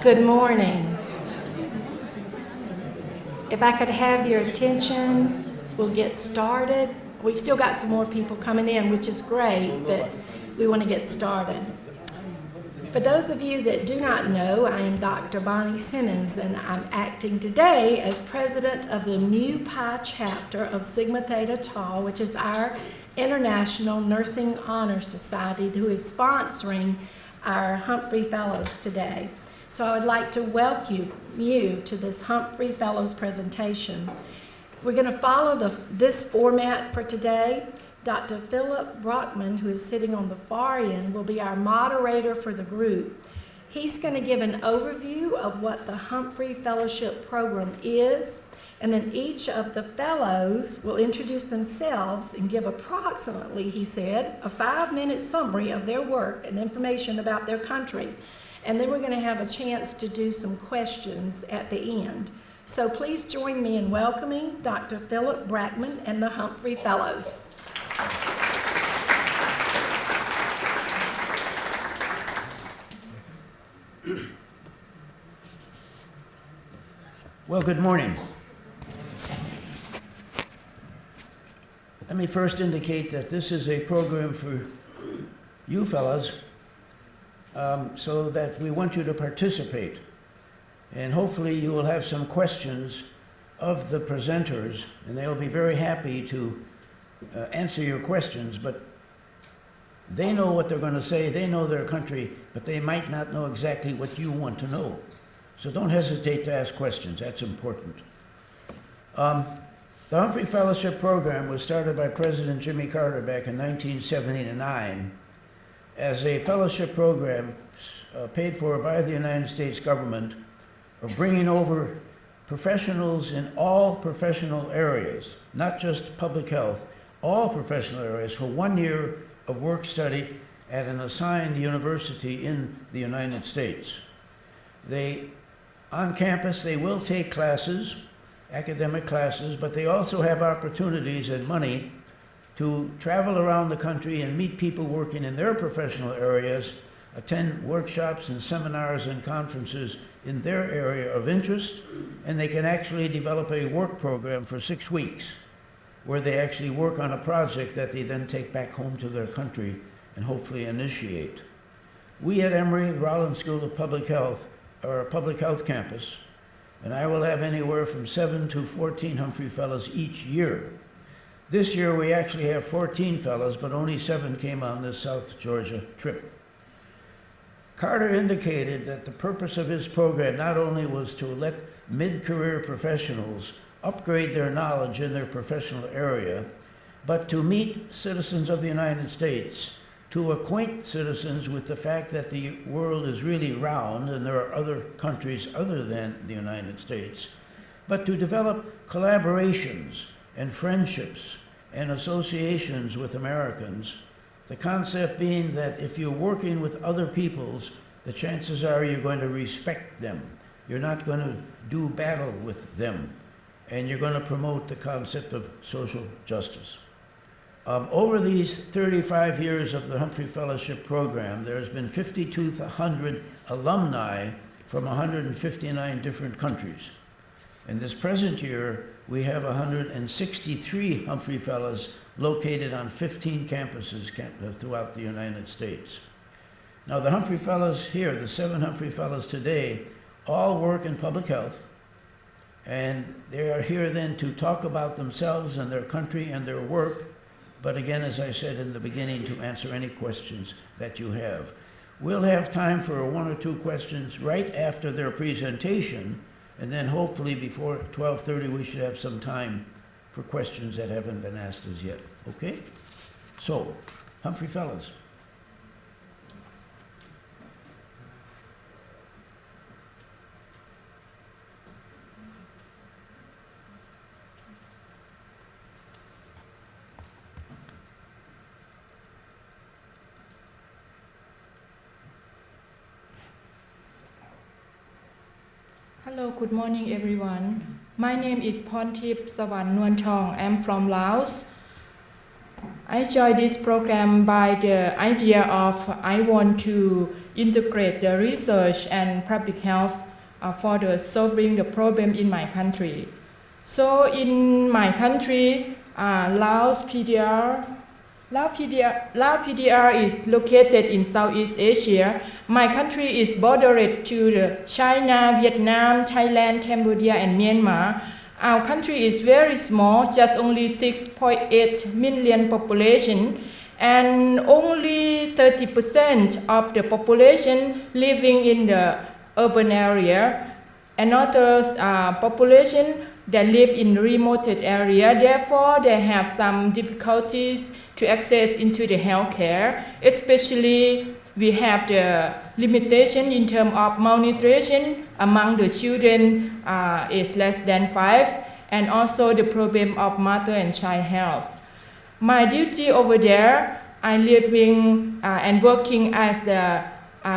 Good morning. If I could have your attention, we'll get started. We've still got some more people coming in, which is great, but we want to get started. For those of you that do not know, I am Dr. Bonnie Simmons, and I'm acting today as president of the Mu Pi chapter of Sigma Theta Tau, which is our International Nursing Honor Society, who is sponsoring our Humphrey Fellows today. So I would like to welcome you to this Humphrey Fellows presentation. We're going to follow this format for today. Dr. Philip Brockman, who is sitting on the far end, will be our moderator for the group. He's going to give an overview of what the Humphrey Fellowship Program is, and then each of the fellows will introduce themselves and give approximately, he said, a 5-minute summary of their work and information about their country. And then we're going to have a chance to do some questions at the end. So please join me in welcoming Dr. Philip Brockman and the Humphrey Fellows. Well, good morning. Let me first indicate that this is a program for you fellas, so that we want you to participate. And hopefully you will have some questions of the presenters, and they'll be very happy to answer your questions, but they know what they're going to say, they know their country, but they might not know exactly what you want to know. So don't hesitate to ask questions, that's important. The Humphrey Fellowship Program was started by President Jimmy Carter back in 1979 as a fellowship program paid for by the United States government of bringing over professionals in all professional areas, not just public health, all professional areas for 1 year of work study at an assigned university in the United States. On campus, they will take classes, academic classes, but they also have opportunities and money to travel around the country and meet people working in their professional areas, attend workshops and seminars and conferences in their area of interest, and they can actually develop a work program for 6 weeks where they actually work on a project that they then take back home to their country and hopefully initiate. We at Emory-Rollins School of Public Health are a public health campus, and I will have anywhere from 7 to 14 Humphrey Fellows each year. This year we actually have 14 fellows, but only 7 came on this South Georgia trip. Carter indicated that the purpose of his program not only was to let mid-career professionals upgrade their knowledge in their professional area, but to meet citizens of the United States, to acquaint citizens with the fact that the world is really round and there are other countries other than the United States, but to develop collaborations and friendships and associations with Americans. The concept being that if you're working with other peoples, the chances are you're going to respect them. You're not going to do battle with them. And you're going to promote the concept of social justice. Over these 35 years of the Humphrey Fellowship Program, there's been 5,200 alumni from 159 different countries. In this present year, we have 163 Humphrey Fellows located on 15 campuses throughout the United States. Now, the Humphrey Fellows here, the 7 Humphrey Fellows today, all work in public health, and they are here then to talk about themselves and their country and their work, but again, as I said in the beginning, to answer any questions that you have. We'll have time for 1 or 2 questions right after their presentation, and then hopefully before 12:30 we should have some time for questions that haven't been asked as yet. Okay? So, Humphrey Fellows. Hello, good morning everyone. My name is Phonethipsavanh Nouanthong. I'm from Laos. I joined this program by the idea of I want to integrate the research and public health for the solving the problem in my country. So in my country, Laos PDR is located in Southeast Asia. My country is bordered to the China, Vietnam, Thailand, Cambodia, and Myanmar. Our country is very small, just only 6.8 million population, and only 30% of the population living in the urban area. Another population that live in remote area, therefore they have some difficulties to access into the healthcare. Especially we have the limitation in terms of malnutrition among the children is less than 5, and also the problem of mother and child health. My duty over there, I'm living and working as the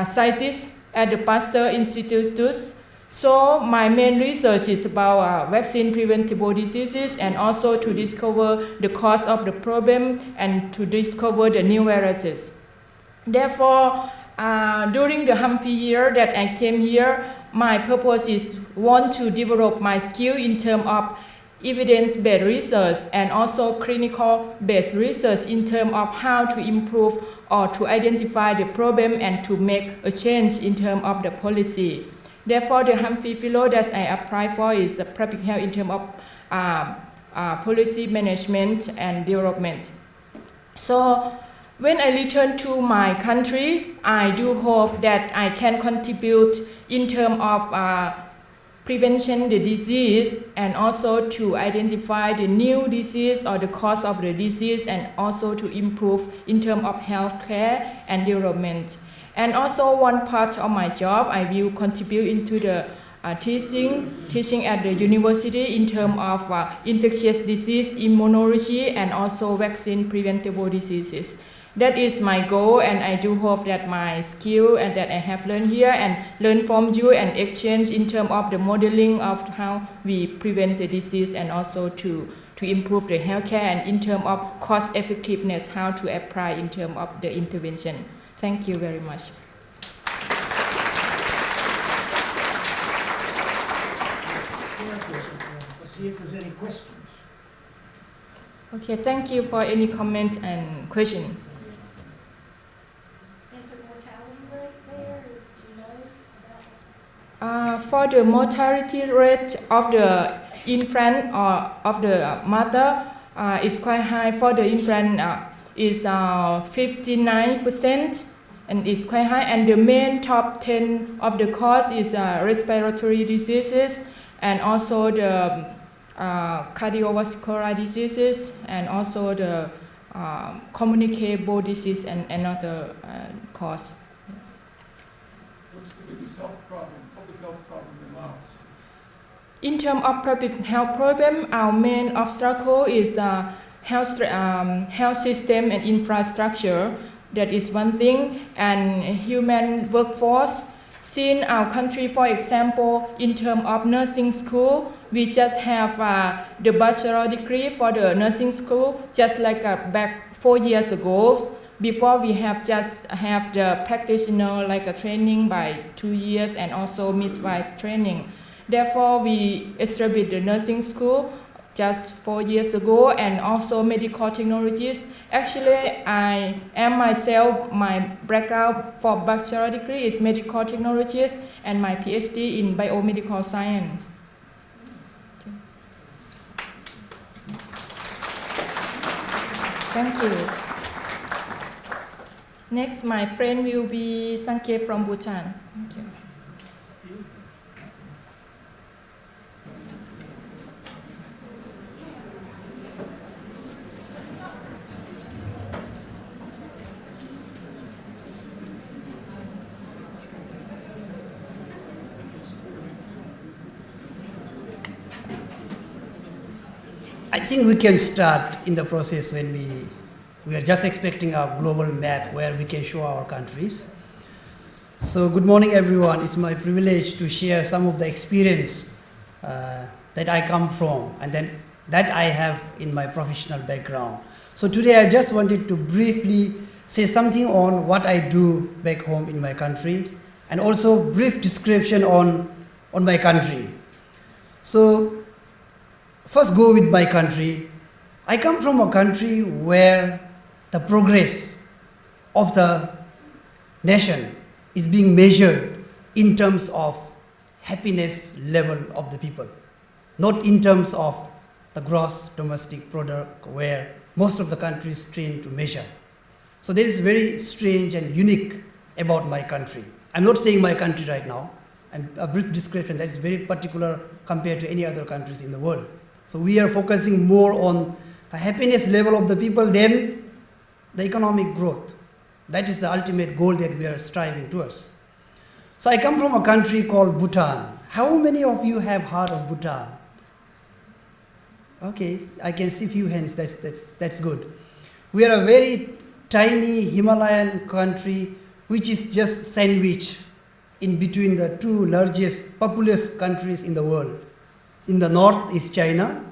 scientist at the Pasteur Institute. So my main research is about vaccine preventable diseases, and also to discover the cause of the problem and to discover the new viruses. Therefore, during the Humphrey year that I came here, my purpose is want to develop my skill in terms of evidence-based research and also clinical-based research in terms of how to improve or to identify the problem and to make a change in terms of the policy. Therefore, the Humphrey Fellow that I apply for is public health in terms of policy management and development. So when I return to my country, I do hope that I can contribute in terms of prevention the disease and also to identify the new disease or the cause of the disease, and also to improve in terms of healthcare and development. And also one part of my job, I will contribute into the teaching at the university in terms of infectious disease, immunology, and also vaccine preventable diseases. That is my goal, and I do hope that my skill and that I have learned here and learn from you and exchange in terms of the modeling of how we prevent the disease, and also to improve the healthcare, and in terms of cost effectiveness, how to apply in terms of the intervention. Thank you very much. Let's see if there's any questions. Okay, thank you for any comment and questions. Infant mortality rate there is, do you know? For the mortality rate of the infant or of the mother is quite high. For the infant is 59%, and it's quite high. And the main top 10 of the cause is respiratory diseases, and also the cardiovascular diseases, and also the communicable disease and another cause. Yes. What's the biggest health problem, public health problem in Laos? In terms of public health problem, our main obstacle is health system and infrastructure. That is one thing, and human workforce. Since our country, for example, in terms of nursing school, we just have the bachelor degree for the nursing school, just like back 4 years ago. Before, we have just have the practitioner like a training by 2 years, and also midwife training. Therefore, we established the nursing school just 4 years ago, and also medical technologies. Actually, I am myself, my background for bachelor degree is medical technologies, and my PhD in biomedical science. Okay. Thank you. Next, my friend will be Sangay from Bhutan. Thank you. I think we can start in the process when we are just expecting our global map where we can show our countries. So good morning everyone. It's my privilege to share some of the experience that I come from and then that I have in my professional background. So today I just wanted to briefly say something on what I do back home in my country, and also brief description on my country. So first go with my country. I come from a country where the progress of the nation is being measured in terms of happiness level of the people, not in terms of the gross domestic product where most of the countries train to measure. So there is very strange and unique about my country. I'm not saying my country right now, and a brief description that is very particular compared to any other countries in the world. So we are focusing more on the happiness level of the people than the economic growth. That is the ultimate goal that we are striving towards. So I come from a country called Bhutan. How many of you have heard of Bhutan? Okay, I can see few hands, that's good. We are a very tiny Himalayan country which is just sandwiched in between the two largest populous countries in the world. In the north is China,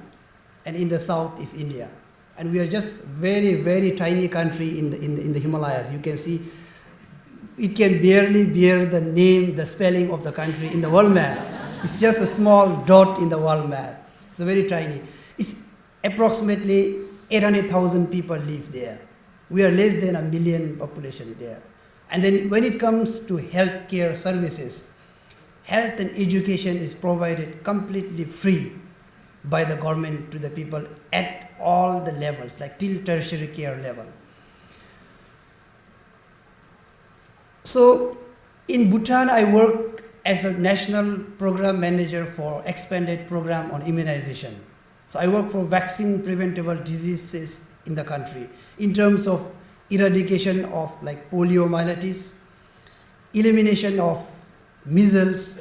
and in the south is India. And we are just very, very tiny country in the Himalayas. You can see it can barely bear the name, the spelling of the country in the world map. It's just a small dot in the world map. It's very tiny. It's approximately 800,000 people live there. We are less than 1 million population there. And then when it comes to healthcare services, health and education is provided completely free by the government to the people at all the levels, like till tertiary care level. So in Bhutan, I work as a national program manager for expanded program on immunization. So I work for vaccine preventable diseases in the country in terms of eradication of like poliomyelitis, elimination of measles,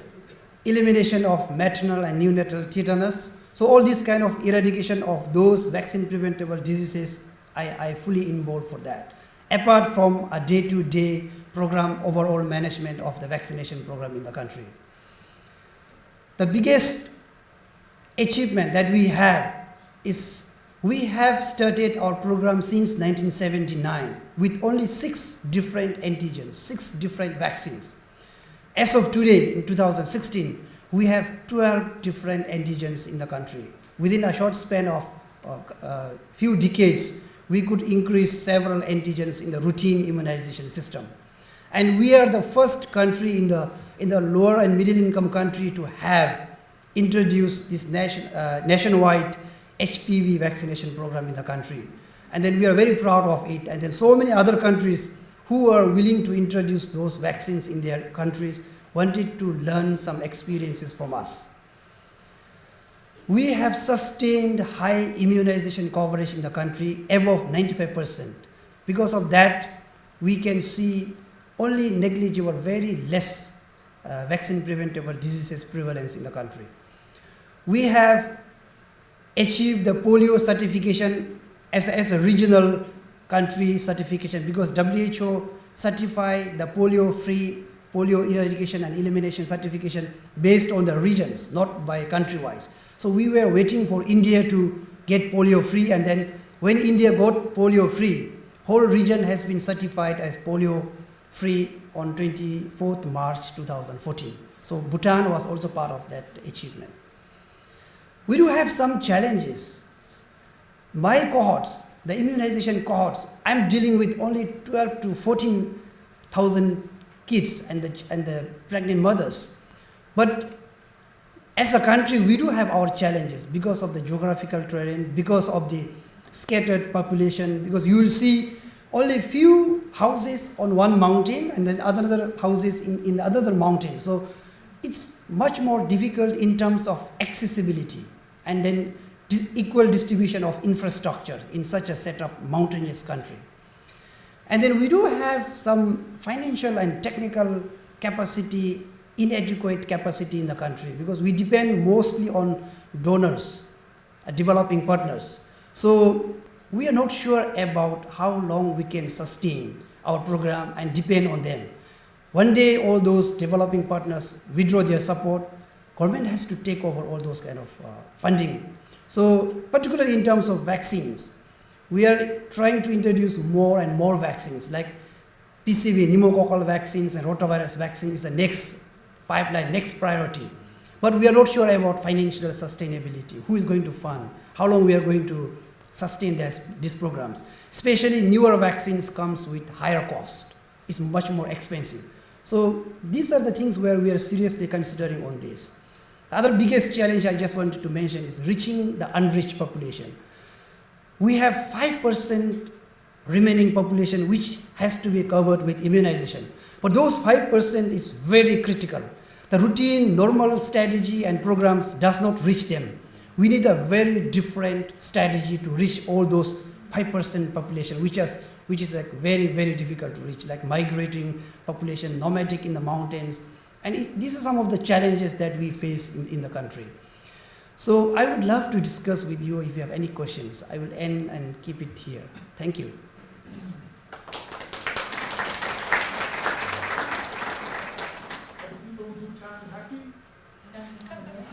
elimination of maternal and neonatal tetanus. So all this kind of eradication of those vaccine preventable diseases, I fully involved for that. Apart from a day-to-day program overall management of the vaccination program in the country. The biggest achievement that we have is we have started our program since 1979 with only 6 different antigens, 6 different vaccines. As of today, in 2016, we have 12 different antigens in the country. Within a short span of a few decades, we could increase several antigens in the routine immunization system. And we are the first country in the lower and middle income country to have introduced this nationwide HPV vaccination program in the country. And then we are very proud of it. And then so many other countries who are willing to introduce those vaccines in their countries wanted to learn some experiences from us. We have sustained high immunization coverage in the country above 95%. Because of that, we can see only negligible, very less vaccine preventable diseases prevalence in the country. We have achieved the polio certification as a regional country certification because WHO certified the polio-free, polio eradication and elimination certification based on the regions, not by country-wise. So we were waiting for India to get polio-free, and then when India got polio-free, whole region has been certified as polio-free on 24th March 2014. So Bhutan was also part of that achievement. We do have some challenges. My cohorts, the immunization cohorts, I'm dealing with only 12 to 14,000 kids and the pregnant mothers. But as a country, we do have our challenges because of the geographical terrain, because of the scattered population, because you will see only few houses on one mountain and then other houses in another mountain. So it's much more difficult in terms of accessibility and then equal distribution of infrastructure in such a set up mountainous country. And then we do have some financial and technical capacity, inadequate capacity in the country because we depend mostly on donors, developing partners. So we are not sure about how long we can sustain our program and depend on them. One day all those developing partners withdraw their support, government has to take over all those kind of funding. So particularly in terms of vaccines, we are trying to introduce more and more vaccines, like PCV, pneumococcal vaccines and rotavirus vaccine is the next pipeline, next priority. But we are not sure about financial sustainability. Who is going to fund? How long we are going to sustain these programs? Especially newer vaccines comes with higher cost. It's much more expensive. So these are the things where we are seriously considering on this. The other biggest challenge I just wanted to mention is reaching the unreached population. We have 5% remaining population which has to be covered with immunization. But those 5% is very critical. The routine, normal strategy and programs does not reach them. We need a very different strategy to reach all those 5% population, which is like very, very difficult to reach, like migrating population, nomadic in the mountains. And these are some of the challenges that we face in the country. So I would love to discuss with you if you have any questions. I will end and keep it here. Thank you.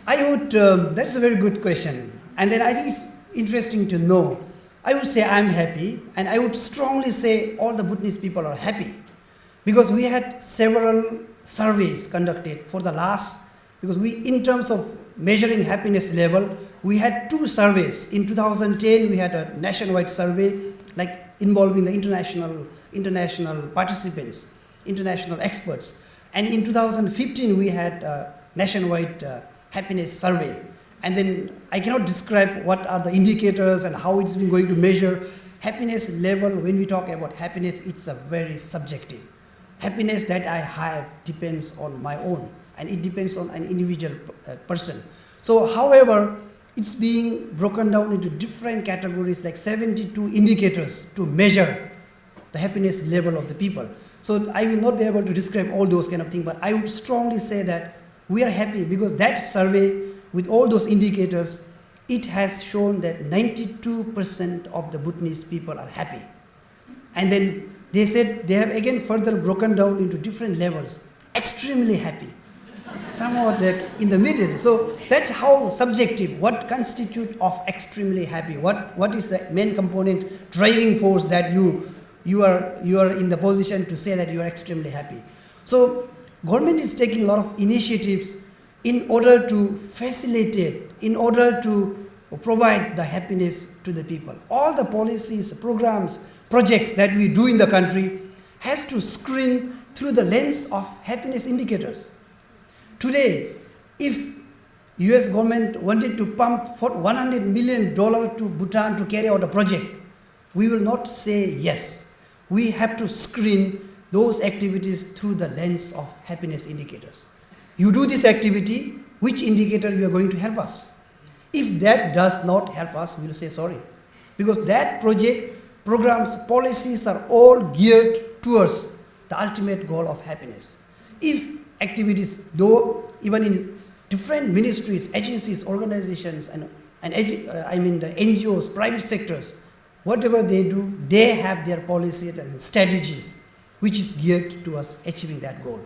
I would, that's a very good question. And then I think it's interesting to know. I would say I'm happy, and I would strongly say all the Bhutanese people are happy. Because we had several surveys conducted for the last, because in terms of measuring happiness level, we had 2 surveys. In 2010, we had a nationwide survey, like involving the international participants, international experts. And in 2015, we had a nationwide happiness survey. And then I cannot describe what are the indicators and how it's been going to measure happiness level. When we talk about happiness, it's a very subjective. Happiness that I have depends on my own, and it depends on an individual person. So, however, it's being broken down into different categories, like 72 indicators to measure the happiness level of the people. So I will not be able to describe all those kind of things, but I would strongly say that we are happy because that survey with all those indicators, it has shown that 92% of the Bhutanese people are happy. And then they said they have again further broken down into different levels. Extremely happy, somewhat like in the middle. So that's how subjective, what constitutes of extremely happy, what is the main component, driving force that you are in the position to say that you are extremely happy. So government is taking a lot of initiatives in order to facilitate, in order to provide the happiness to the people. All the policies, programs, projects that we do in the country has to screen through the lens of happiness indicators. Today, if US government wanted to pump for $100 million to Bhutan to carry out a project, we will not say yes. We have to screen those activities through the lens of happiness indicators. You do this activity, which indicator you are going to help us? If that does not help us, we will say sorry. Because that project, programs, policies are all geared towards the ultimate goal of happiness. If activities, though even in different ministries, agencies, organizations, and the NGOs, private sectors, whatever they do, they have their policies and strategies which is geared towards achieving that goal.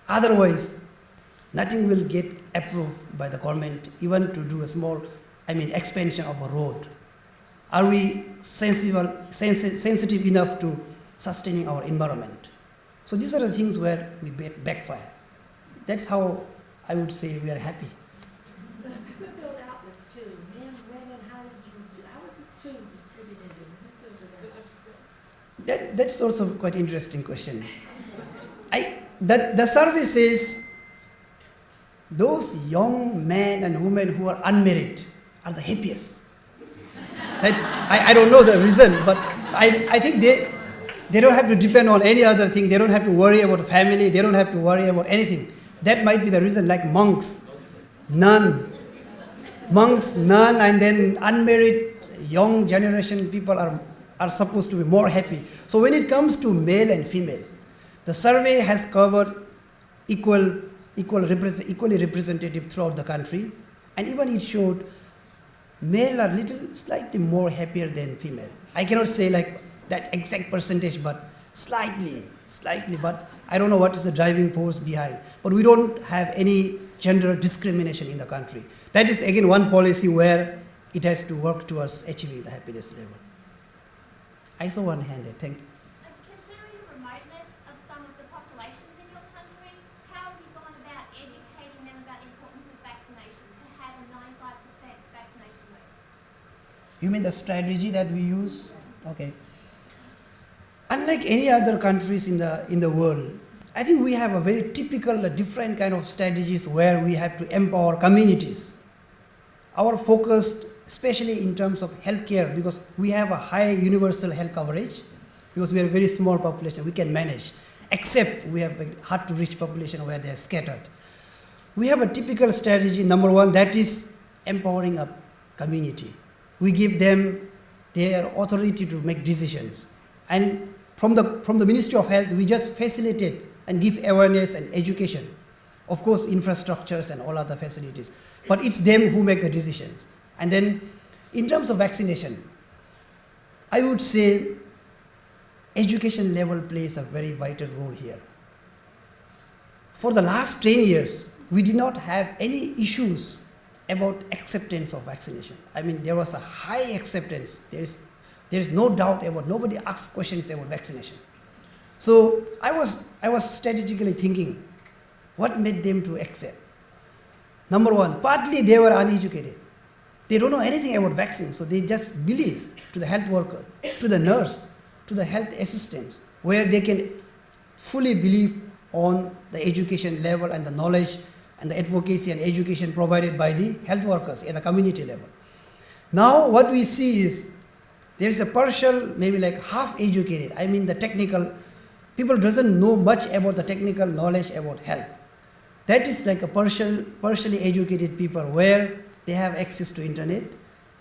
Otherwise, nothing will get approved by the government, even to do a small, expansion of a road. Are we sensitive enough to sustaining our environment? So these are the things where we backfire. That's how I would say we are happy. Who filled out this too? Men, women, how was this too distributed? Who filled it out? That's also quite interesting question. The survey says those young men and women who are unmarried are the happiest. I don't know the reason, but I think they don't have to depend on any other thing. They don't have to worry about family. They don't have to worry about anything. That might be the reason, like monks, none, and then unmarried young generation people are supposed to be more happy. So when it comes to male and female, the survey has covered equally representative throughout the country, and even it showed male are slightly more happier than female. I cannot say like that exact percentage, but slightly, but I don't know what is the driving force behind. But we don't have any gender discrimination in the country. That is again one policy where it has to work towards achieving the happiness level. I saw one hand there. Thank you. Considering the remoteness of some of the populations in your country, how have you gone about educating them about the importance of vaccination to have a 95% vaccination rate? You mean the strategy that we use? Okay. Unlike any other countries in the world, I think we have a very typical, different kind of strategies where we have to empower communities. Our focus, especially in terms of healthcare, because we have a high universal health coverage, because we are a very small population, we can manage, except we have a hard to reach population where they are scattered. We have a typical strategy, number one, that is empowering a community. We give them their authority to make decisions. And from the Ministry of Health, we just facilitate and give awareness and education. Of course, infrastructures and all other facilities. But it's them who make the decisions. And then, in terms of vaccination, I would say education level plays a very vital role here. For the last 10 years, we did not have any issues about acceptance of vaccination. I mean, there was a high acceptance. There is no doubt about, nobody asked questions about vaccination. So I was strategically thinking, what made them to accept? Number one, partly they were uneducated. They don't know anything about vaccines, so they just believe to the health worker, to the nurse, to the health assistants, where they can fully believe on the education level and the knowledge and the advocacy and education provided by the health workers at the community level. Now what we see is there is a partial, maybe like half educated, I mean the technical, people doesn't know much about the technical knowledge about health. That is like a partially educated people where they have access to internet,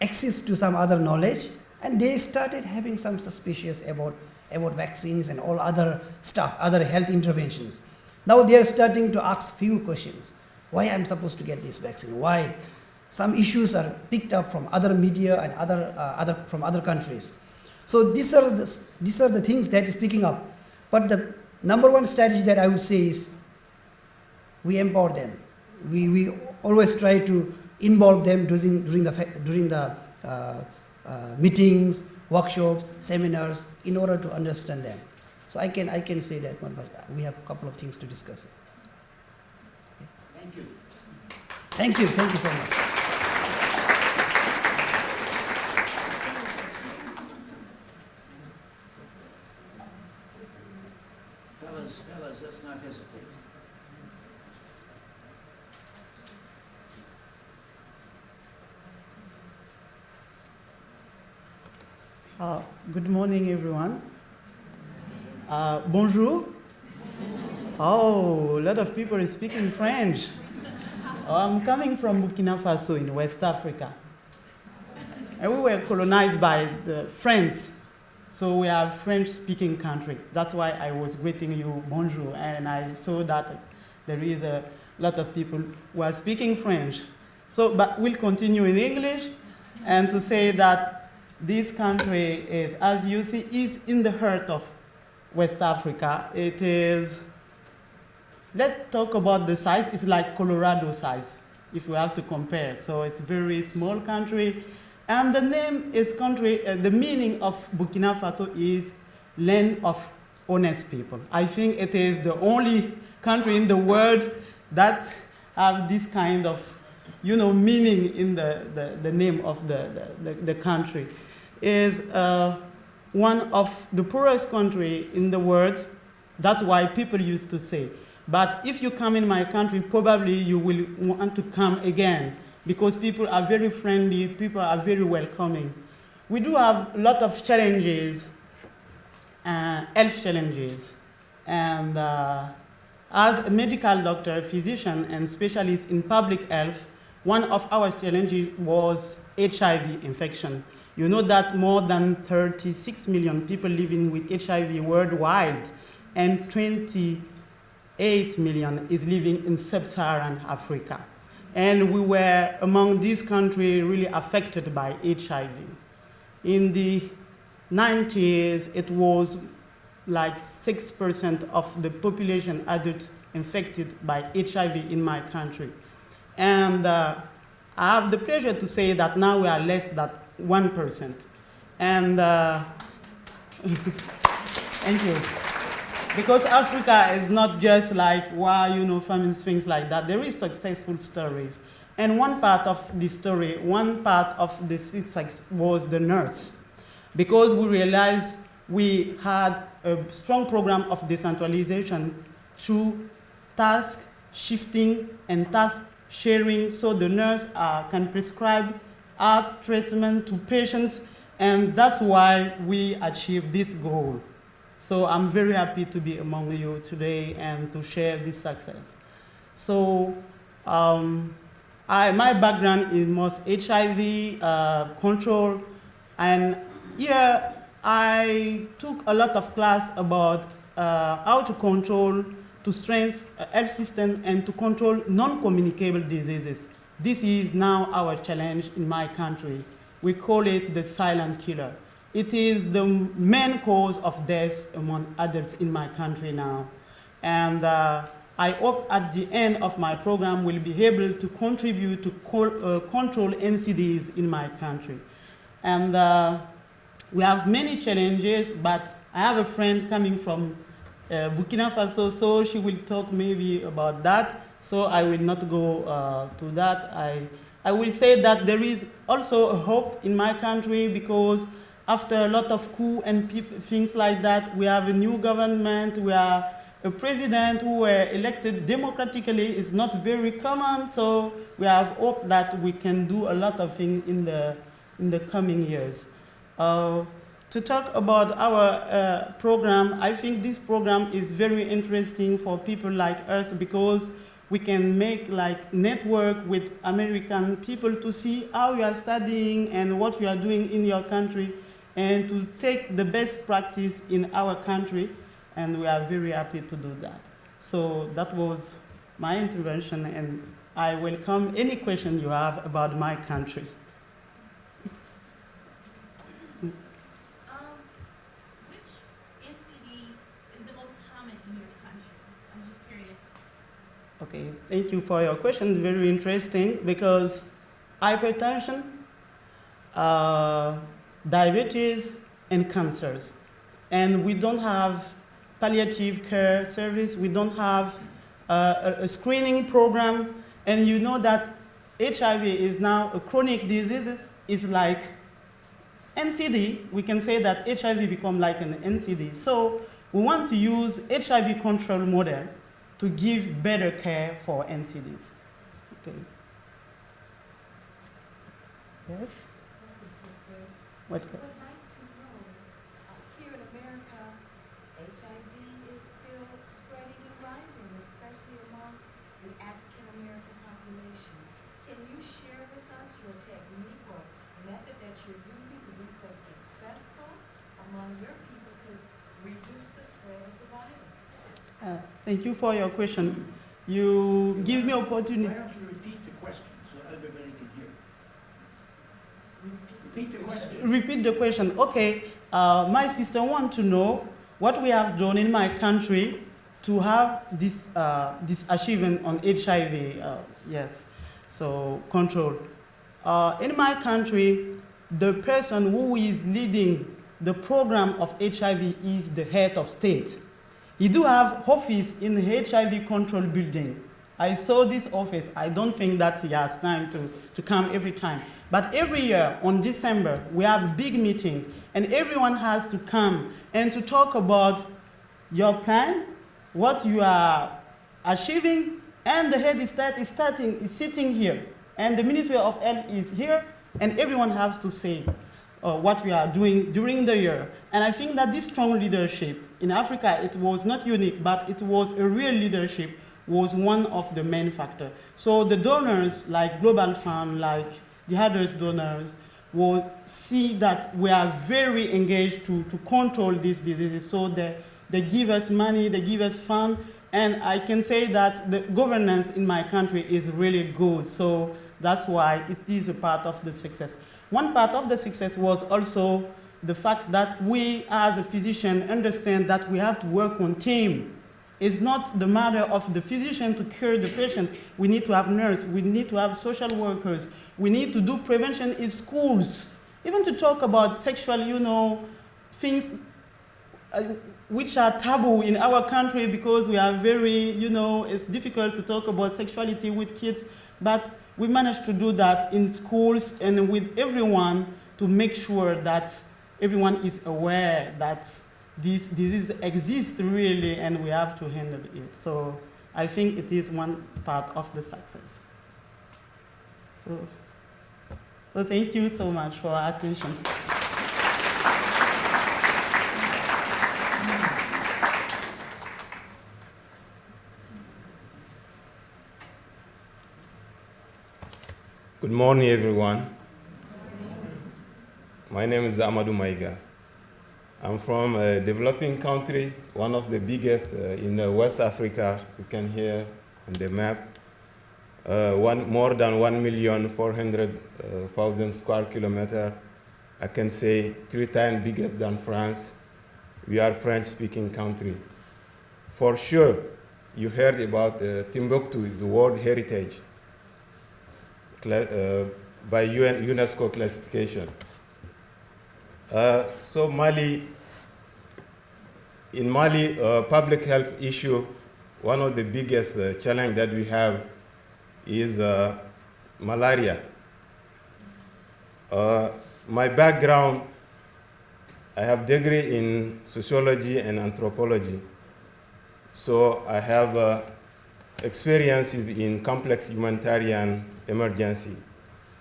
access to some other knowledge, and they started having some suspicions about vaccines and all other stuff, other health interventions. Now they are starting to ask few questions. Why I'm supposed to get this vaccine? Why? Some issues are picked up from other media and from other countries. So these are the things that is picking up. But the number one strategy that I would say is we empower them. We always try to involve them during the meetings, workshops, seminars, in order to understand them. So I can say that one, but we have a couple of things to discuss. Thank you. Thank you so much. Fellas, let's not hesitate. Good morning, everyone. Bonjour. Oh, a lot of people are speaking French. I'm coming from Burkina Faso in West Africa. And we were colonized by the French, so we are a French-speaking country. That's why I was greeting you, bonjour, and I saw that there is a lot of people who are speaking French. So, but we'll continue in English, and to say that this country is, as you see, is in the heart of West Africa. It is, let's talk about the size. It's like Colorado size, if we have to compare. So it's a very small country. And the name is country, the meaning of Burkina Faso is land of honest people. I think it is the only country in the world that have this kind of, meaning in the name of the country. Is one of the poorest country in the world. That's why people used to say. But if you come in my country, probably you will want to come again, because people are very friendly, people are very welcoming. We do have a lot of challenges, health challenges. And as a medical doctor, physician, and specialist in public health, one of our challenges was HIV infection. You know that more than 36 million people living with HIV worldwide, and 28 million is living in sub-Saharan Africa. And we were among these countries really affected by HIV. In the 90s, it was like 6% of the population adult infected by HIV in my country. And I have the pleasure to say that now we are less than 1%. And Thank you. Because Africa is not just like, wow, famines, things like that. There is successful stories. And one part of the story, one part of the success was the nurse. Because we realized we had a strong program of decentralization through task shifting and task sharing, so the nurse can prescribe art treatment to patients, and that's why we achieved this goal. So I'm very happy to be among you today and to share this success. So my background is most HIV control, and here I took a lot of class about how to control, to strengthen health system and to control non-communicable diseases. This is now our challenge in my country. We call it the silent killer. It is the main cause of death among adults in my country now. And I hope at the end of my program we'll be able to contribute to control NCDs in my country. And we have many challenges, but I have a friend coming from Burkina Faso, so she will talk maybe about that. So I will not go to that. I will say that there is also a hope in my country, because after a lot of coups and things like that, we have a new government, we are a president who were elected democratically. It's not very common, so we have hope that we can do a lot of things in the coming years. To talk about our program, I think this program is very interesting for people like us, because we can make like network with American people to see how you are studying and what you are doing in your country, and to take the best practice in our country, and we are very happy to do that. So that was my intervention, and I welcome any question you have about my country. Okay, thank you for your question. Very interesting, because hypertension, diabetes, and cancers. And we don't have palliative care service. We don't have a screening program. And you know that HIV is now a chronic disease. It's like NCD. We can say that HIV become like an NCD. So we want to use HIV control model to give better care for NCDs. Okay. Yes? Sister, What? I would like to know, here in America, HIV is still spreading and rising, especially among the African American population. Can you share with us your technique or method that you're using to be so successful among your people to reduce the spread of the virus? Thank you for your question. You give me opportunity. Why don't you repeat the question so everybody can hear? Repeat the question. Repeat the question. Okay. My sister wants to know what we have done in my country to have this achievement on HIV. Yes. So control. In my country, the person who is leading the program of HIV is the head of state. He do have office in the HIV control building. I saw this office. I don't think that he has time to come every time. But every year on December, we have a big meeting, and everyone has to come and to talk about your plan, what you are achieving, and the head of state is sitting here, and the Ministry of Health is here, and everyone has to say what we are doing during the year. And I think that this strong leadership in Africa, it was not unique, but it was a real leadership, was one of the main factors. So the donors, like Global Fund, like the other donors, will see that we are very engaged to control these diseases. So they give us money, they give us funds, and I can say that the governance in my country is really good. So that's why it is a part of the success. One part of the success was also the fact that we as a physician understand that we have to work on team. It's not the matter of the physician to cure the patient. We need to have nurses, we need to have social workers, we need to do prevention in schools, even to talk about sexual, things which are taboo in our country because we are very, it's difficult to talk about sexuality with kids, but we managed to do that in schools and with everyone to make sure that everyone is aware that this disease exists really and we have to handle it. So I think it is one part of the success. So thank you so much for your attention. Good morning, everyone. My name is Amadou Maiga. I'm from a developing country, one of the biggest in West Africa. You can hear on the map. More than 1,400,000 square kilometers. I can say 3 times bigger than France. We are a French-speaking country. For sure, you heard about Timbuktu is World Heritage by UNESCO classification. So in Mali, public health issue, one of the biggest challenge that we have is malaria. My background, I have degree in sociology and anthropology. So I have experiences in complex humanitarian emergency.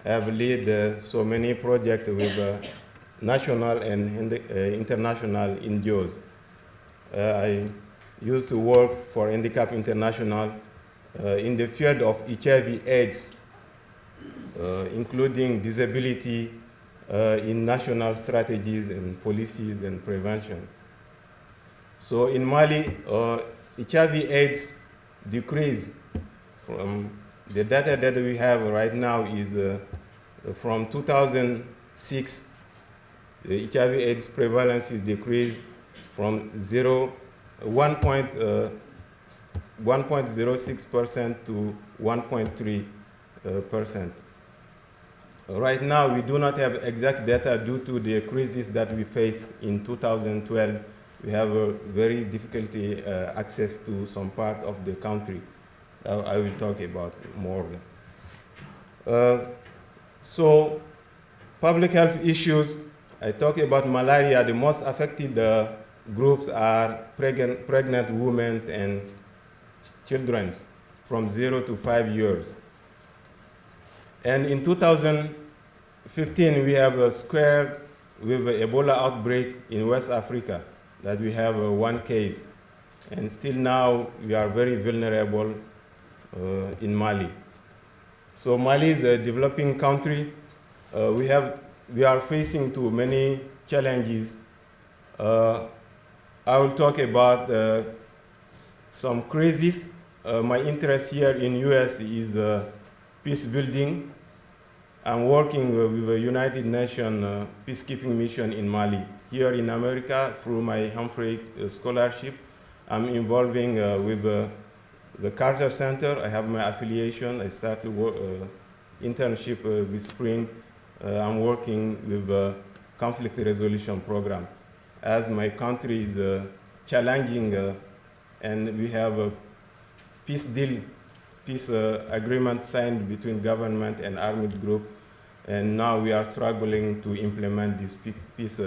I have led so many projects with national and international NGOs. I used to work for Handicap International in the field of HIV/AIDS, including disability in national strategies and policies and prevention. So in Mali, HIV/AIDS decreased from the data that we have right now is from 2006, the HIV/AIDS prevalence is decreased from 1.06% to 1.3%. Right now, we do not have exact data due to the crisis that we faced in 2012. We have a very difficulty access to some part of the country. I will talk about more. So, public health issues, I talk about malaria. The most affected groups are pregnant women and children from 0 to 5 years. And in 2015, we have a square with an Ebola outbreak in West Africa that we have 1 case. And still now, we are very vulnerable in Mali. So Mali is a developing country. We are facing too many challenges. I will talk about some crises. My interest here in US is peace building. I'm working with the United Nations peacekeeping mission in Mali. Here in America, through my Humphrey scholarship, I'm involving with the Carter Center. I have my affiliation. I started internship with Spring. I'm working with the conflict resolution program. As my country is challenging and we have a peace deal, peace agreement signed between government and armed group, and now we are struggling to implement this peace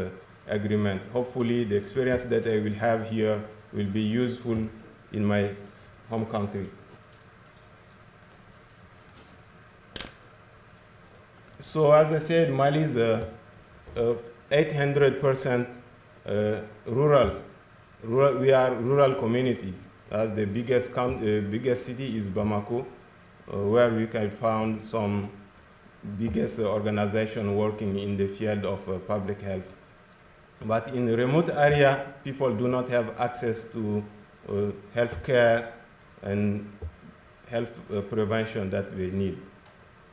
agreement. Hopefully the experience that I will have here will be useful in my home country. So as I said, Mali is 800% rural. We are rural community. As the biggest city is Bamako, where we can find some biggest organization working in the field of public health. But in the remote area, people do not have access to health care and health prevention that we need.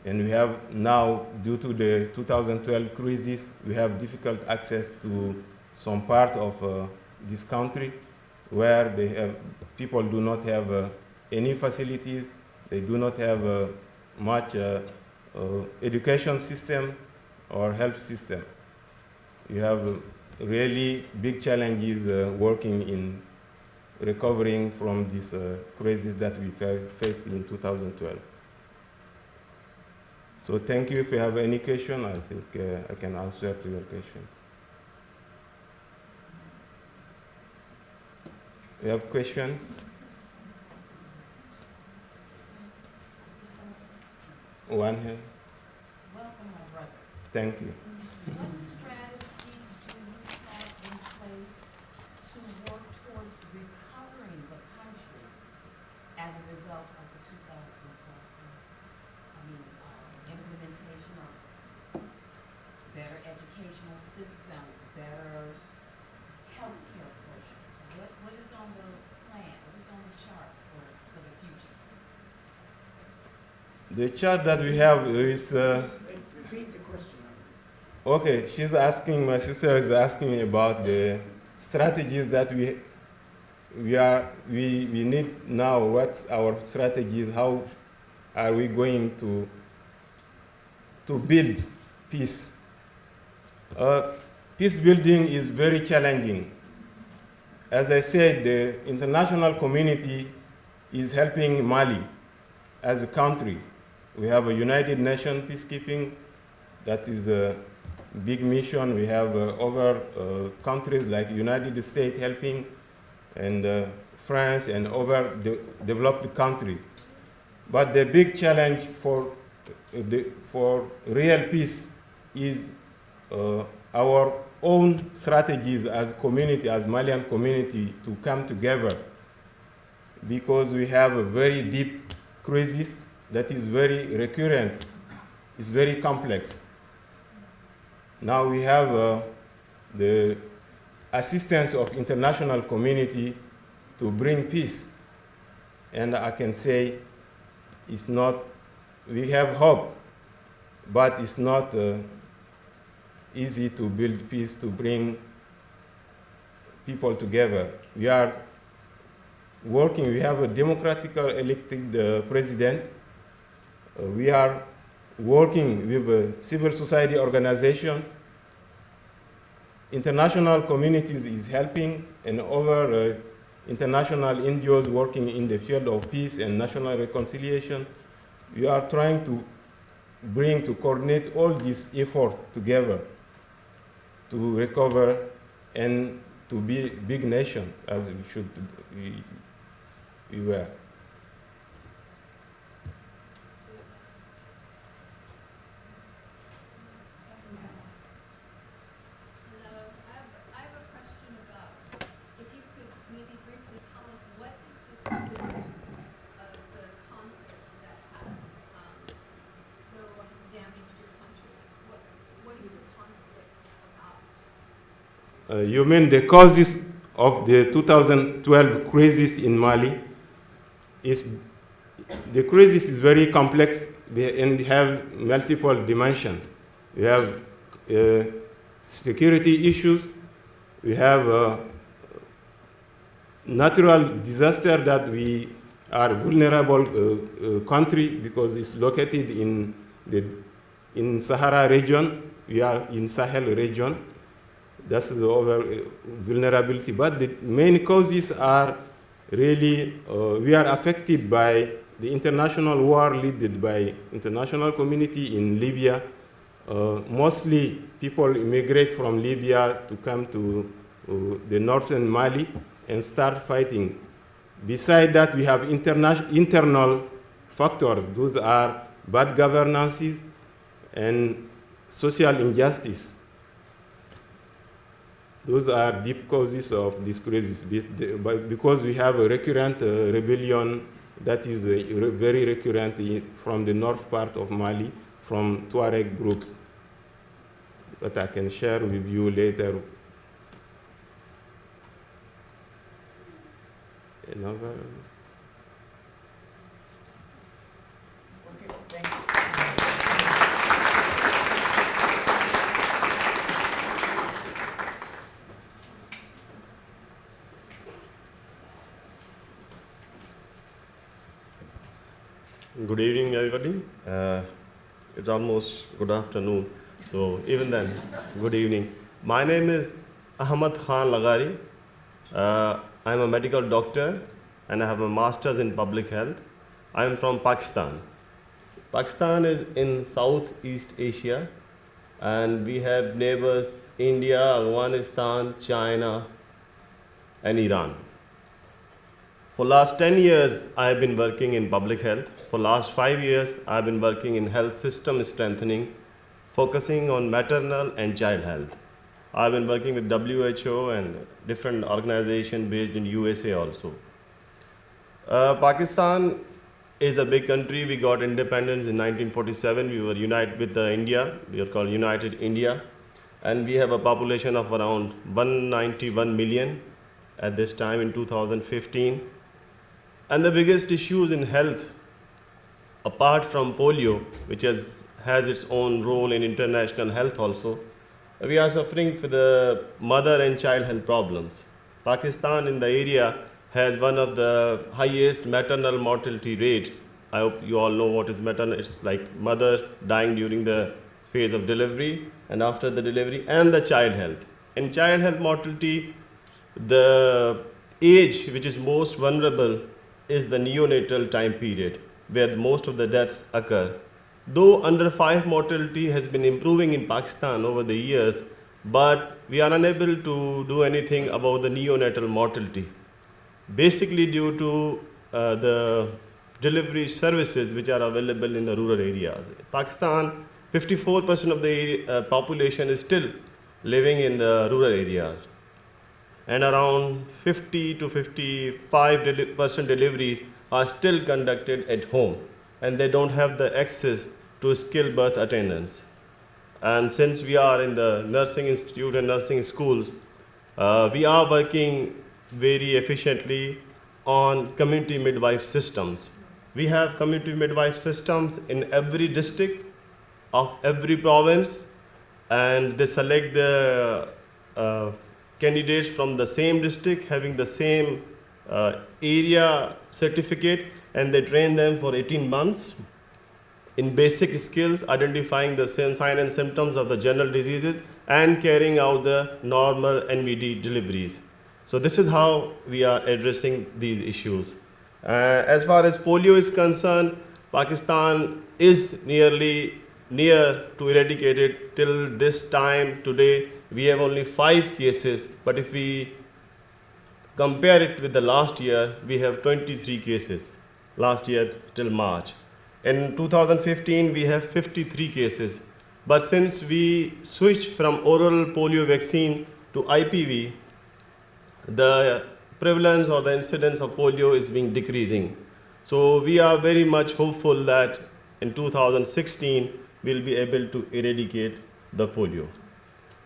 And we have now, due to the 2012 crisis, we have difficult access to some part of this country where people do not have any facilities, they do not have much education system or health system. You have really big challenges working in recovering from this crisis that we faced in 2012. So thank you. If you have any question, I think I can answer to your question. You have questions? One here. Welcome, my brother. Thank you. What strategies do you have in place to work towards recovering the country as a result of the 2012 crisis? I mean, implementation of better educational systems, better healthcare programs. What is on the plan? What is on the charts for the future? The chart that we have is. Repeat the question. Okay, my sister is asking about the strategies that we need now. What's our strategies? How are we going to build peace? Peace building is very challenging. As I said, the international community is helping Mali as a country. We have a United Nations peacekeeping that is a big mission. We have other countries like United States helping, and France and other developed countries. But the big challenge for real peace is our own strategies as a community, as Malian community, to come together, because we have a very deep crisis that is very recurrent. It's very complex. Now we have the assistance of international community to bring peace. And I can say it's not, we have hope, but it's not easy to build peace, to bring people together. We are working, we have a democratically elected president. We are working with civil society organizations. International communities is helping, and other international NGOs working in the field of peace and national reconciliation. We are trying to coordinate all this effort together to recover and to be big nation as we were. You mean the causes of the 2012 crisis in Mali? The crisis is very complex and have multiple dimensions. We have security issues. We have natural disaster that we are vulnerable country because it's located in Sahara region. We are in Sahel region. That's the over vulnerability. But the main causes are really, we are affected by the international war led by international community in Libya. Mostly people immigrate from Libya to come to the northern Mali and start fighting. Beside that, we have internal factors. Those are bad governances and social injustice. Those are deep causes of this crisis, because we have a recurrent rebellion that is very recurrent from the north part of Mali, from Tuareg groups, that I can share with you later. Another. Okay, thank you. Good evening, everybody. It's almost good afternoon, so even then, good evening. My name is Ahmed Laghari. I'm a medical doctor and I have a master's in public health. I'm from Pakistan. Pakistan is in Southeast Asia, and we have neighbors India, Afghanistan, China, and Iran. For last 10 years, I have been working in public health. For last 5 years, I have been working in health system strengthening, focusing on maternal and child health. I have been working with WHO and different organizations based in USA also. Pakistan is a big country. We got independence in 1947. We were united with India. We are called United India. And we have a population of around 191 million at this time in 2015. And the biggest issues in health, apart from polio, which has its own role in international health also, we are suffering for the mother and child health problems. Pakistan in the area has one of the highest maternal mortality rate. I hope you all know what is maternal. It's like mother dying during the phase of delivery and after the delivery, and the child health. In child health mortality, the age which is most vulnerable is the neonatal time period, where most of the deaths occur. Though under 5 mortality has been improving in Pakistan over the years, but we are unable to do anything about the neonatal mortality. Basically due to the delivery services which are available in the rural areas. Pakistan, 54% of the population is still living in the rural areas. And around 50 to 55% deliveries are still conducted at home, and they don't have the access to skilled birth attendants. And since we are in the nursing institute and nursing schools, we are working very efficiently on community midwife systems. We have community midwife systems in every district of every province, and they select the candidates from the same district having the same area certificate, and they train them for 18 months in basic skills, identifying the signs and symptoms of the general diseases and carrying out the normal NVD deliveries. So this is how we are addressing these issues. As far as polio is concerned, Pakistan is nearly near to eradicate it. Till this time today, we have only 5 cases, but if we compare it with the last year, we have 23 cases last year till March. In 2015, we have 53 cases. But since we switched from oral polio vaccine to IPV, the prevalence or the incidence of polio is being decreasing. So we are very much hopeful that in 2016, we'll be able to eradicate the polio.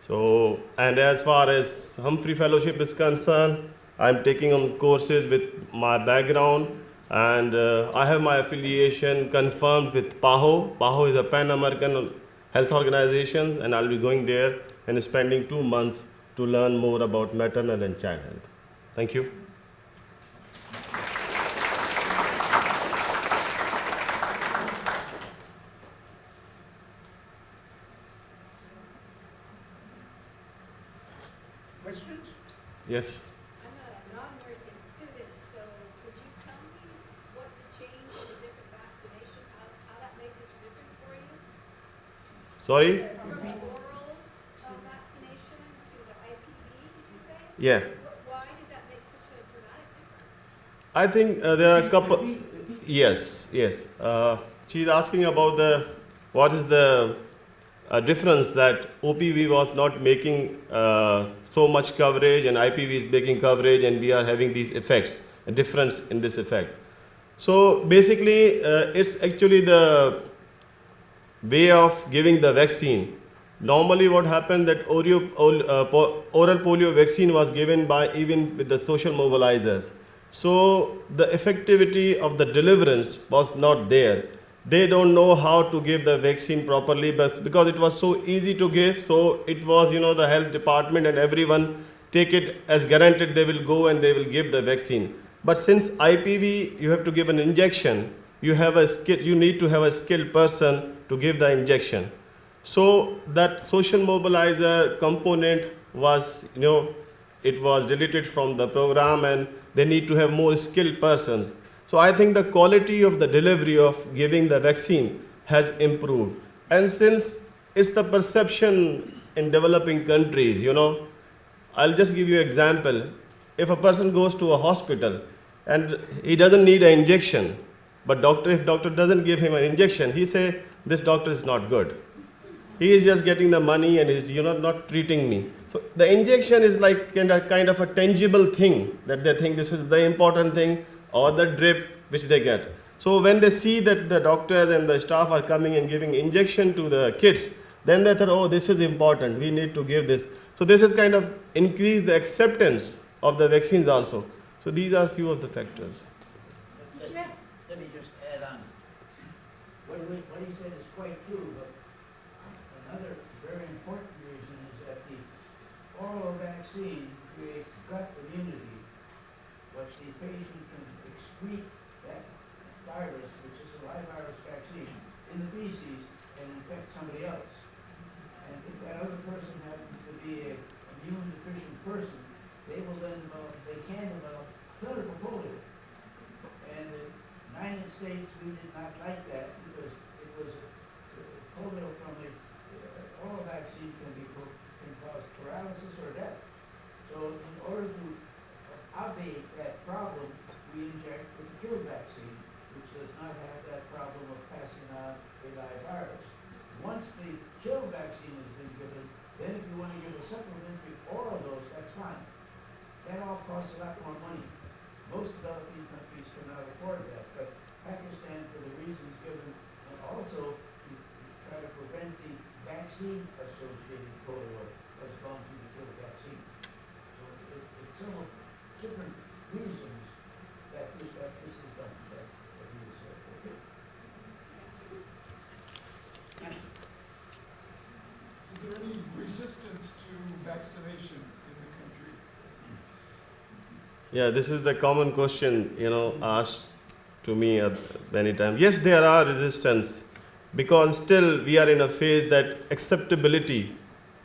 So, and as far as Humphrey Fellowship is concerned, I'm taking on courses with my background, and I have my affiliation confirmed with PAHO. PAHO is a Pan-American Health Organization, and I'll be going there and spending 2 months to learn more about maternal and child health. Thank you. Questions? Yes. I'm a non-nursing student, so could you tell me what the change in the different vaccination, how that makes such a difference for you? Sorry? From the oral vaccination to the IPV, did you say? Yeah. Why did that make such a dramatic difference? I think there are a couple. Yes. She's asking about what is the difference that OPV was not making so much coverage and IPV is making coverage, and we are having these effects, a difference in this effect. So basically, it's actually the way of giving the vaccine. Normally what happened that oral polio vaccine was given by even with the social mobilizers. So the effectivity of the deliverance was not there. They don't know how to give the vaccine properly, but because it was so easy to give, so it was, the health department and everyone take it as guaranteed they will go and they will give the vaccine. But since IPV, you have to give an injection, you need to have a skilled person to give the injection. So that social mobilizer component was, it was deleted from the program, and they need to have more skilled persons. So I think the quality of the delivery of giving the vaccine has improved. And since it's the perception in developing countries, I'll just give you an example. If a person goes to a hospital and he doesn't need an injection, but if doctor doesn't give him an injection, he say, this doctor is not good. He is just getting the money and is not treating me. So the injection is like kind of a tangible thing that they think this is the important thing, or the drip which they get. So when they see that the doctors and the staff are coming and giving injection to the kids, then they thought, oh, this is important, we need to give this. So this has kind of increased the acceptance of the vaccines also. So these are few of the factors. Let me just add on. What he said is quite true, but another very important reason is that the oral vaccine creates gut immunity, but the patient can excrete that virus, which is a live virus vaccine, in the feces and infect somebody else. And if that other person happens to be an immune deficient person, they can develop clinical polio. And in the United States, we did not like that because it was polio from the oral vaccine can cause paralysis or death. So in order to obviate that problem, we inject with the killed vaccine, which does not have that problem of passing on a live virus. Once the killed vaccine has been given, then if you want to give a supplementary oral dose, that's fine. That all costs a lot more money. Most developing countries cannot afford that, but Pakistan, for the reasons given, and also to try to prevent the vaccine-associated polio, has gone to the killed vaccine. So it's several different reasons that this is done, that he was okay. Is there any resistance to vaccination in the country? Yeah, this is the common question, asked to me many times. Yes, there are resistance, because still we are in a phase that acceptability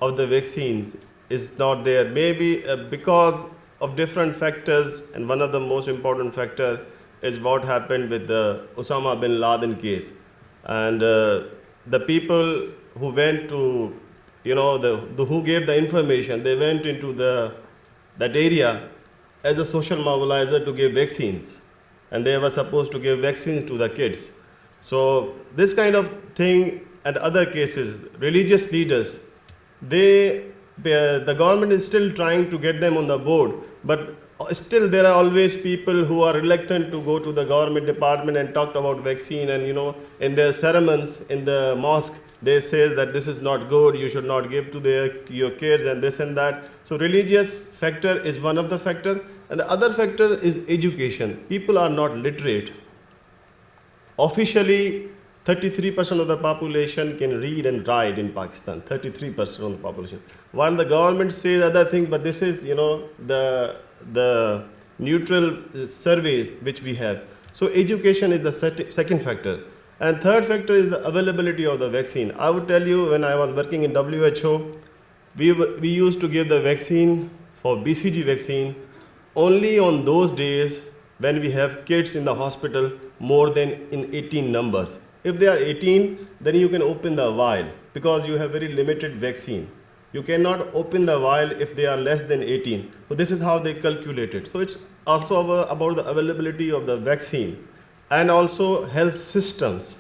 of the vaccines is not there. Maybe because of different factors, and one of the most important factor is what happened with the Osama bin Laden case. And the people who went to, who gave the information, they went into that area as a social mobilizer to give vaccines. And they were supposed to give vaccines to the kids. So this kind of thing and other cases, religious leaders, the government is still trying to get them on the board, but still there are always people who are reluctant to go to the government department and talk about vaccine, and in their sermons in the mosque, they say that this is not good, you should not give to your kids and this and that. So religious factor is one of the factor, and the other factor is education. People are not literate. Officially, 33% of the population can read and write in Pakistan, 33% of the population. While the government says other things, but this is, the neutral surveys which we have. So education is the second factor. And third factor is the availability of the vaccine. I would tell you, when I was working in WHO, we used to give the vaccine for BCG vaccine only on those days when we have kids in the hospital more than in 18 numbers. If they are 18, then you can open the vial because you have very limited vaccine. You cannot open the vial if they are less than 18. So this is how they calculate it. So it's also about the availability of the vaccine and also health systems.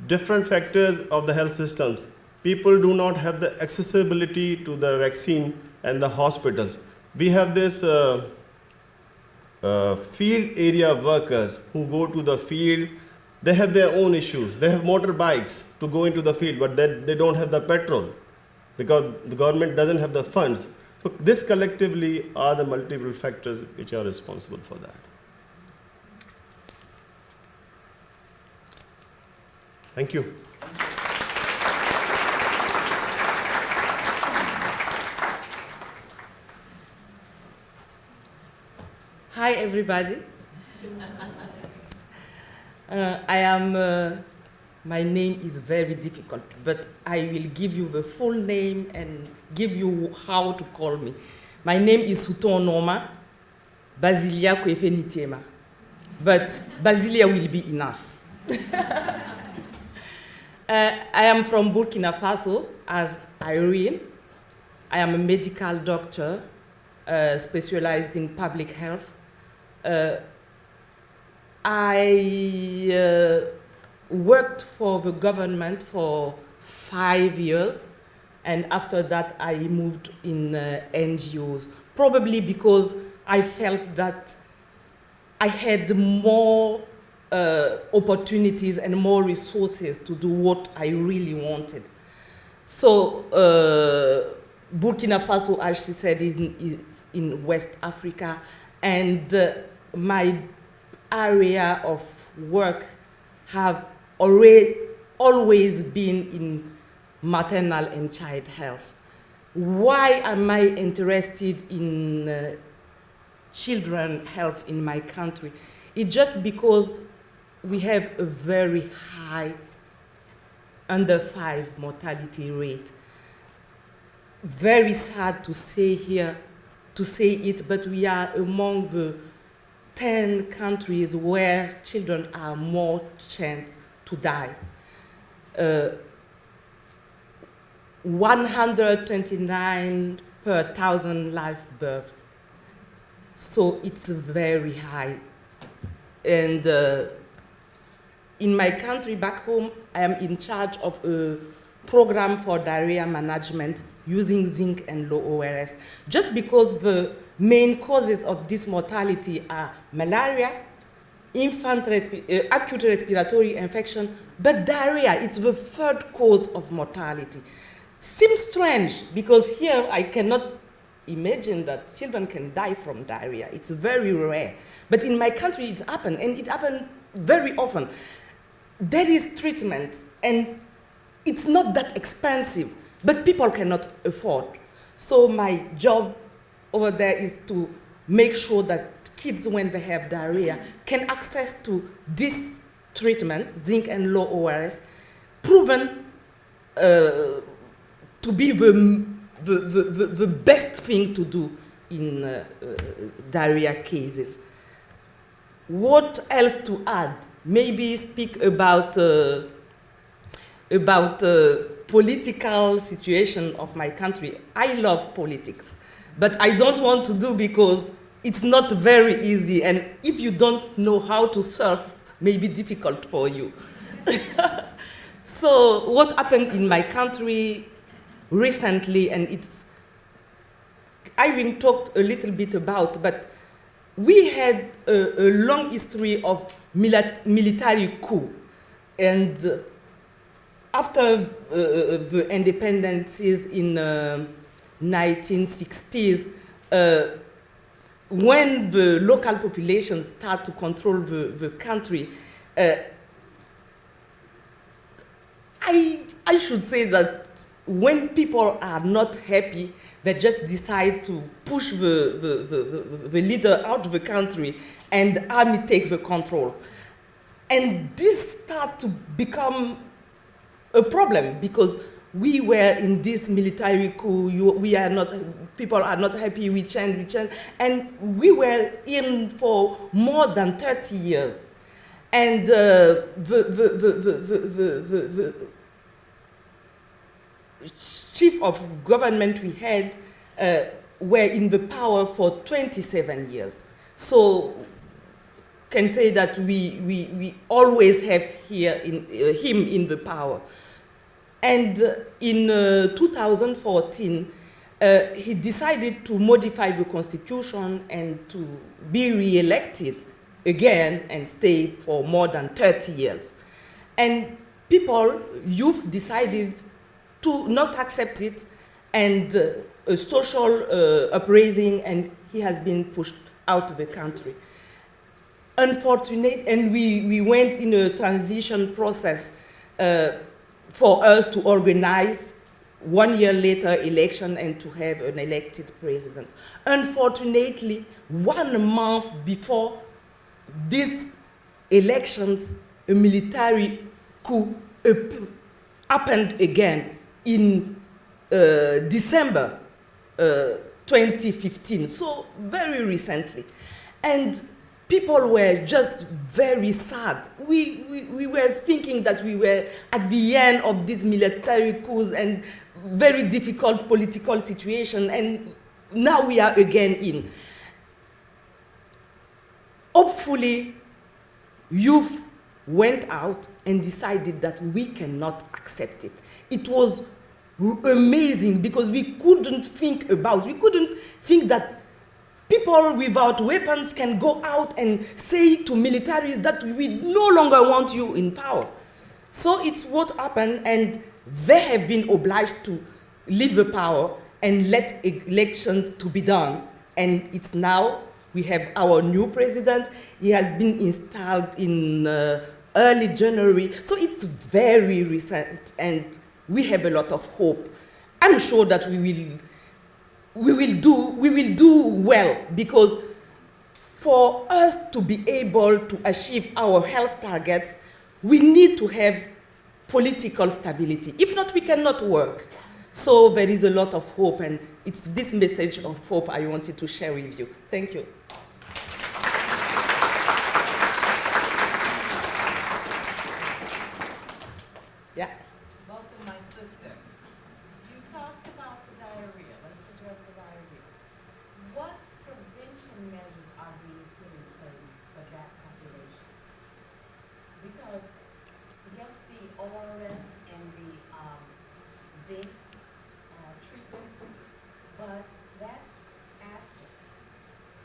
Different factors of the health systems. People do not have the accessibility to the vaccine and the hospitals. We have this field area workers who go to the field. They have their own issues. They have motorbikes to go into the field, but they don't have the petrol because the government doesn't have the funds. So this collectively are the multiple factors which are responsible for that. Thank you. Hi, everybody. I am My name is very difficult, but I will give you the full name and give you how to call me. My name is Southongnoma, Basilia, Coefe, Niteiema. But Basilia will be enough. I am from Burkina Faso as Irene. I am a medical doctor specialized in public health. I worked for the government for 5 years, and after that I moved in NGOs, probably because I felt that I had more opportunities and more resources to do what I really wanted. So Burkina Faso, as she said, is in West Africa, and my area of work have always been in maternal and child health. Why am I interested in children health in my country? It's just because we have a very high under 5 mortality rate. Very sad to say here, to say it, but we are among the 10 countries where children are more chance to die. 129 per 1,000 live births. So it's very high. And in my country back home, I am in charge of a program for diarrhea management using zinc and low ORS, just because the main causes of this mortality are malaria, acute respiratory infection, but diarrhea, it's the 3rd cause of mortality. Seems strange, because here I cannot imagine that children can die from diarrhea. It's very rare. But in my country, it happened, and it happened very often. There is treatment, and it's not that expensive, but people cannot afford. So my job over there is to make sure that kids, when they have diarrhea, can access to this treatment, zinc and low ORS, proven to be the best thing to do in diarrhea cases. What else to add? Maybe speak about political situation of my country. I love politics, but I don't want to do because it's not very easy, and if you don't know how to surf, may be difficult for you. So what happened in my country recently, and Irene talked a little bit about, but we had a long history of military coup, and after the independences in 1960s, when the local population start to control the country, I should say that when people are not happy, they just decide to push the leader out of the country, and the army take the control. And this start to become a problem, because we were in this military coup, people are not happy, we change, and we were in for more than 30 years. And the chief of government we had were in the power for 27 years. So can say that we always have him in the power. And in 2014, he decided to modify the constitution and to be re-elected again and stay for more than 30 years. And youth decided to not accept it, and a social uprising, and he has been pushed out of the country. Unfortunate, and we went in a transition process for us to organize 1 year later election and to have an elected president. Unfortunately, 1 month before these elections, a military coup happened again in December 2015, so very recently. And people were just very sad. We were thinking that we were at the end of this military coups and very difficult political situation, and now we are again in. Hopefully, youth went out and decided that we cannot accept it. It was amazing because we couldn't think that people without weapons can go out and say to militaries that we no longer want you in power. So it's what happened, and they have been obliged to leave the power and let elections to be done. And it's now we have our new president. He has been installed in early January. So it's very recent, and we have a lot of hope. I'm sure that we will do well, because for us to be able to achieve our health targets, we need to have political stability. If not, we cannot work. So there is a lot of hope, and it's this message of hope I wanted to share with you. Thank you. Yeah. Welcome, my sister. You talked about the diarrhea. Let's address the diarrhea. What prevention measures are being put in place for that population? Because, yes, the ORS and the zinc treatments, but that's after,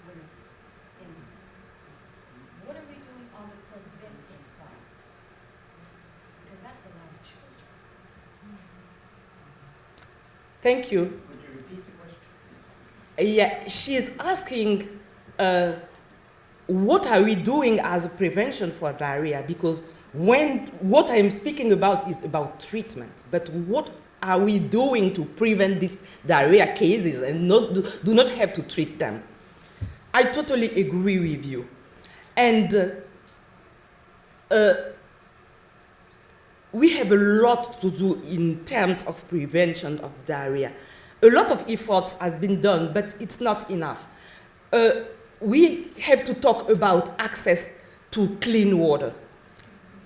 when it's in the, what are we doing on the preventive side? Because that's a lot of children. Thank you. Would you repeat the question? Yeah, she's asking what are we doing as a prevention for diarrhea? Because what I'm speaking about is about treatment, but what are we doing to prevent these diarrhea cases and do not have to treat them? I totally agree with you. And we have a lot to do in terms of prevention of diarrhea. A lot of efforts has been done, but it's not enough. We have to talk about access to clean water.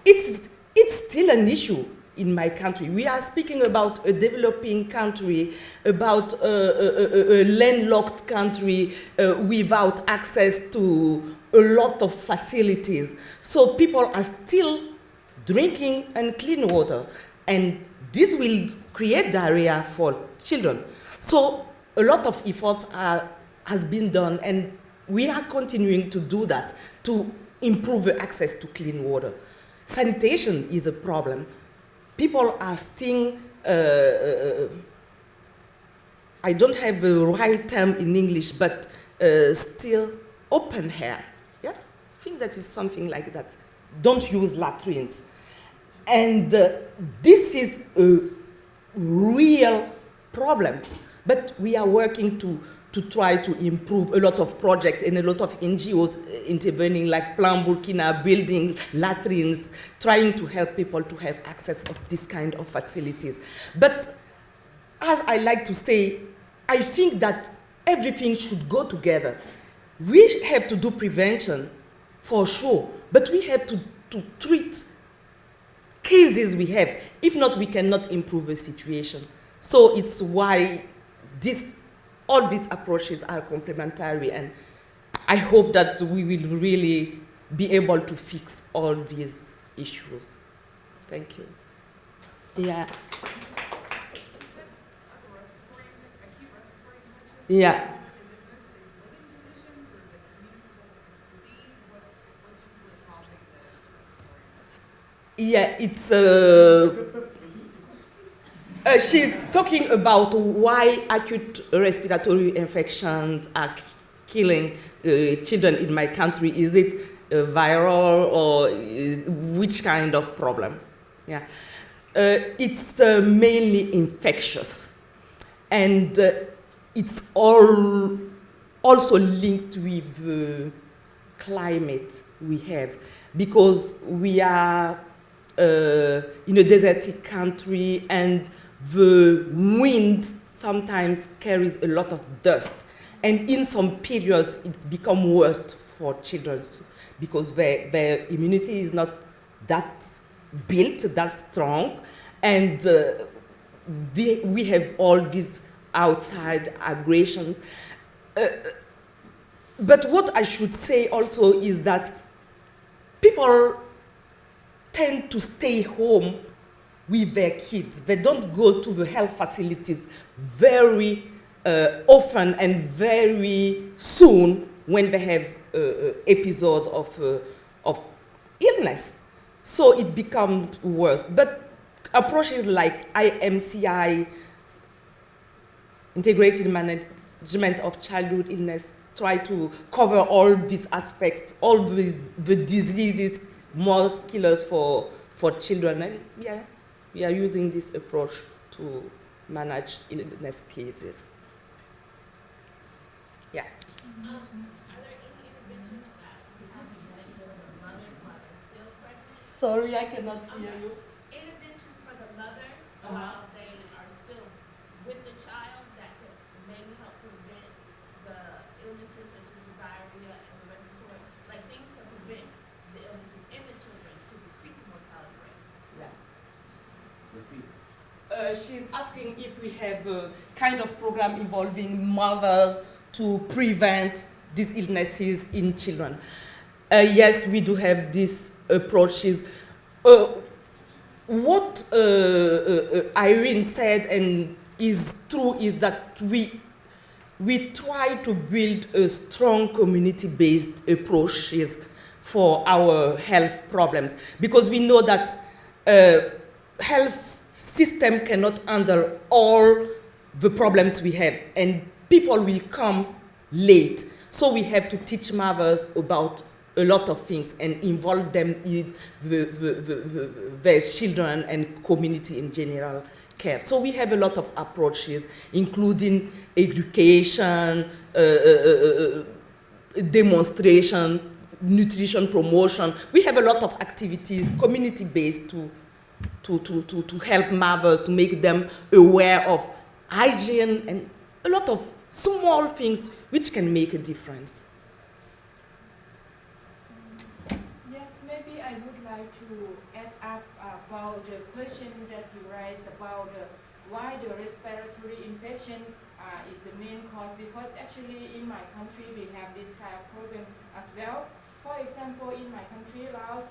It's still an issue in my country. We are speaking about a developing country, about a landlocked country without access to a lot of facilities. So people are still drinking unclean water, and this will create diarrhea for children. So a lot of efforts has been done, and we are continuing to do that to improve the access to clean water. Sanitation is a problem. People are still, I don't have the right term in English, but still open air. Yeah, I think that is something like that. Don't use latrines. And this is a real problem, but we are working to try to improve a lot of projects and a lot of NGOs intervening, like Plan Burkina, building latrines, trying to help people to have access of this kind of facilities. But as I like to say, I think that everything should go together. We have to do prevention, for sure, but we have to treat cases we have. If not, we cannot improve the situation. So it's why all these approaches are complementary, and I hope that we will really be able to fix all these issues. Thank you. Yeah. Yeah. Yeah, it's she's talking about why acute respiratory infections are killing children in my country. Is it viral or which kind of problem? Yeah, it's mainly infectious, and it's also linked with climate we have, because we are in a desertic country, and the wind sometimes carries a lot of dust. And in some periods, it becomes worse for children because their immunity is not that built, that strong. And we have all these outside aggressions. But what I should say also is that people tend to stay home with their kids. They don't go to the health facilities very often and very soon when they have episode of illness. So it becomes worse. But approaches like IMCI, Integrated Management of Childhood Illness, try to cover all these aspects, all the diseases, most killers for children. And yeah, we are using this approach to manage illness cases. Yeah. Are there any interventions that have been made for the mothers while they're still pregnant? Sorry, I cannot hear you. Interventions for the mother while they are still with the child that could maybe help prevent the illnesses such as diarrhea and the respiratory, like things to prevent the illnesses in the children to decrease the mortality rate. She's asking if we have a kind of program involving mothers to prevent these illnesses in children. Yes, we do have these approaches. What Irene said and is true is that we try to build a strong community-based approaches for our health problems because we know that health system cannot handle all the problems we have and people will come late. So we have to teach mothers about a lot of things and involve them in their children and community in general care. So we have a lot of approaches, including education, demonstration, nutrition promotion. We have a lot of activities, community-based, to help mothers, to make them aware of hygiene and a lot of small things which can make a difference. Yes, maybe I would like to add up about the question that you raised about why the respiratory infection is the main cause, because actually in my country we have this kind of problem as well. For example, in my country, Laos,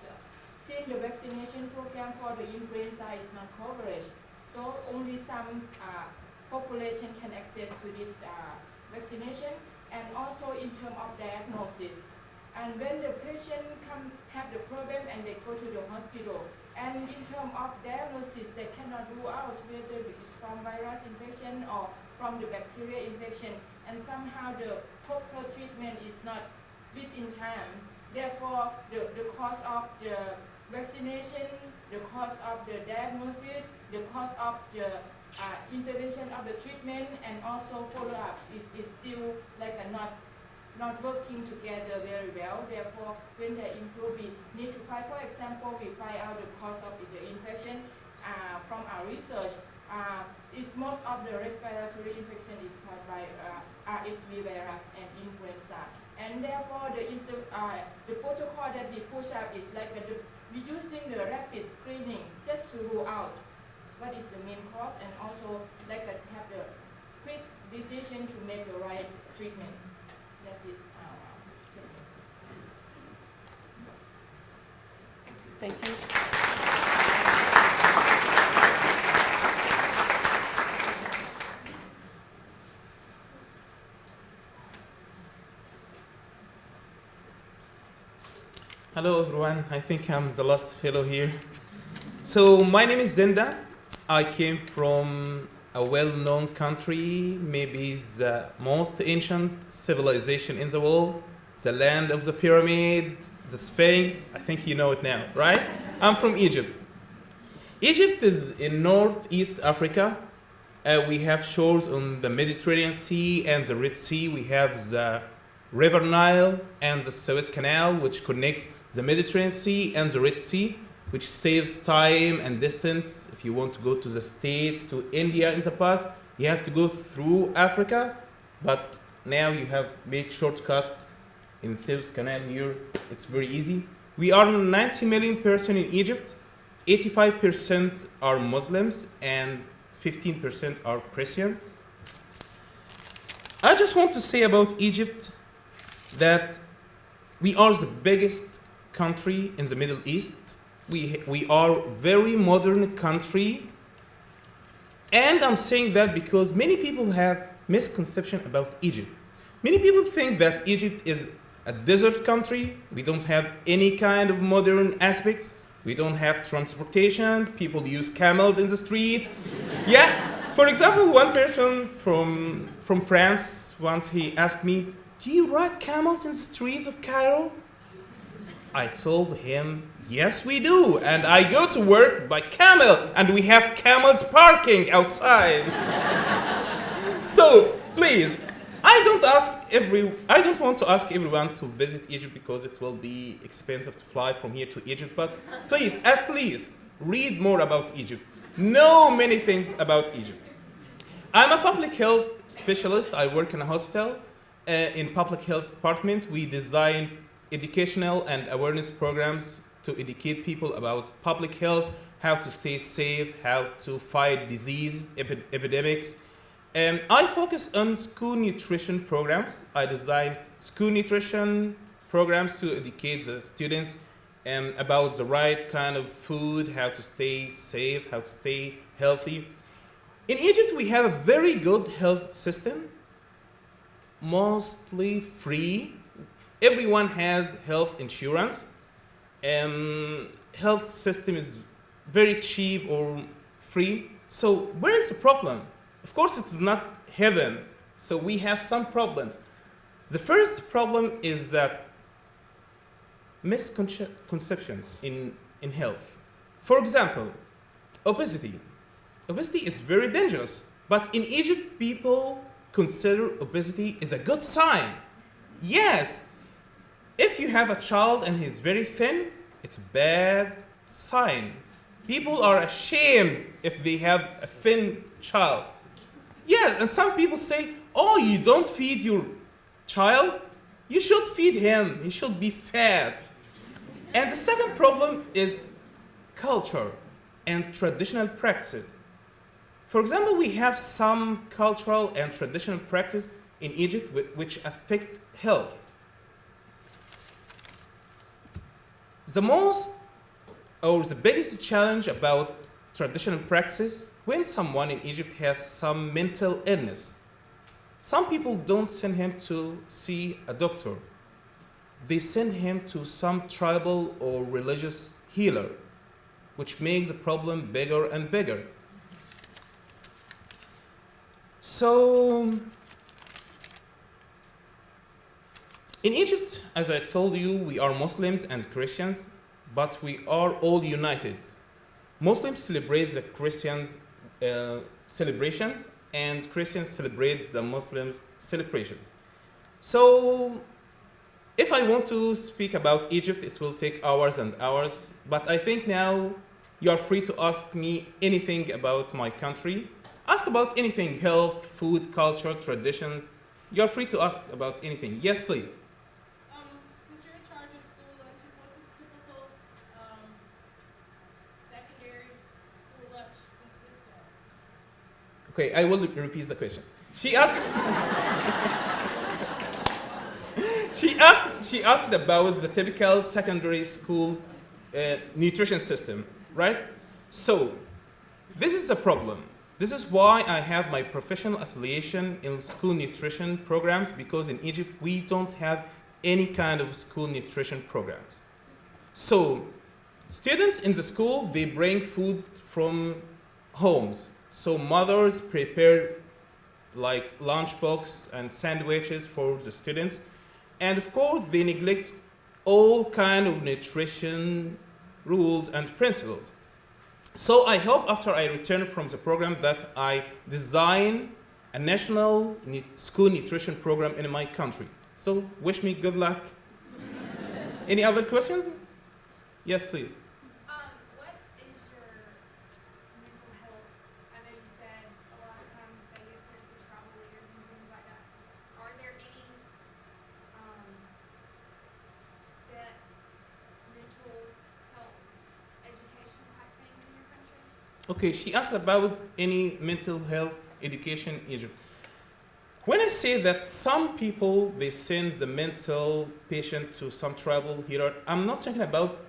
since the vaccination program for the influenza is not coverage, so only some population can access to this vaccination, and also in terms of diagnosis. And when the patient have the problem and they go to the hospital, and in terms of diagnosis, they cannot rule out whether it is from virus infection or from the bacteria infection, and somehow the proper treatment is not within time. Therefore, the cost of the vaccination, the cost of the diagnosis, the cost of the intervention of the treatment, and also follow-up is still like not working together very well. Therefore, when they improve, we need to find, for example, we find out the cause of the infection from our research. Is most of the respiratory infection is caused by RSV virus and influenza. And therefore, the protocol that we push up is like reducing the rapid screening just to rule out what is the main cause, and also like have the quick decision to make the right treatment. That is our treatment. Thank you. Hello everyone, I think I'm the last fellow here. So my name is Zinda. I came from a well-known country, maybe the most ancient civilization in the world, the land of the pyramid, the Sphinx. I think you know it now, right? I'm from Egypt. Egypt is in northeast Africa. We have shores on the Mediterranean Sea and the Red Sea. We have the River Nile and the Suez Canal, which connects the Mediterranean Sea and the Red Sea. which saves time and distance. If you want to go to the States, to India in the past, you have to go through Africa, but now you have made shortcut in Thip's canal here. It's very easy. We are 90 million person in Egypt. 85% are Muslims and 15% are Christians. I just want to say about Egypt that we are the biggest country in the Middle East. We are very modern country. And I'm saying that because many people have misconception about Egypt. Many people think that Egypt is a desert country. We don't have any kind of modern aspects. We don't have transportation. People use camels in the streets. Yeah. For example, one person from France, once he asked me, "Do you ride camels in the streets of Cairo?" I told him, "Yes, we do. And I go to work by camel, and we have camels parking outside." So, please, I don't want to ask everyone to visit Egypt because it will be expensive to fly from here to Egypt, but please, at least, read more about Egypt. Know many things about Egypt. I'm a public health specialist. I work in a hospital. In public health department, we design educational and awareness programs to educate people about public health, how to stay safe, how to fight disease, epidemics. I focus on school nutrition programs. I design school nutrition programs to educate the students about the right kind of food, how to stay safe, how to stay healthy. In Egypt, we have a very good health system, mostly free. Everyone has health insurance. Health system is very cheap or free. So where is the problem? Of course, it's not heaven. So we have some problems. The first problem is that misconceptions in health. For example, obesity. Obesity is very dangerous. But in Egypt, people consider obesity is a good sign. Yes. If you have a child and he's very thin, it's a bad sign. People are ashamed if they have a thin child. Yes, and some people say, "Oh, you don't feed your child? You should feed him. He should be fat." And the second problem is culture and traditional practices. For example, we have some cultural and traditional practices in Egypt which affect health. The biggest challenge about traditional practices, when someone in Egypt has some mental illness, some people don't send him to see a doctor. They send him to some tribal or religious healer, which makes the problem bigger and bigger. So, in Egypt, as I told you, we are Muslims and Christians, but we are all united. Muslims celebrate the Christians' celebrations, and Christians celebrate the Muslims' celebrations. So, if I want to speak about Egypt, it will take hours and hours, but I think now you are free to ask me anything about my country. Ask about anything, health, food, culture, traditions. You are free to ask about anything. Yes, please. Since you're in charge of school lunches, what's a typical secondary school lunch consist of? Okay, I will repeat the question. She asked she asked about the typical secondary school nutrition system, right? So, this is a problem. This is why I have my professional affiliation in school nutrition programs, because in Egypt we don't have any kind of school nutrition programs. So, students in the school, they bring food from homes. So mothers prepare like lunchbox and sandwiches for the students. And of course, they neglect all kind of nutrition rules and principles. So I hope after I return from the program that I design a national school nutrition program in my country. So wish me good luck. Any other questions? Yes, please. Okay, she asked about any mental health education in Egypt. When I say that some people, they send the mental patient to some trouble here, I'm not talking about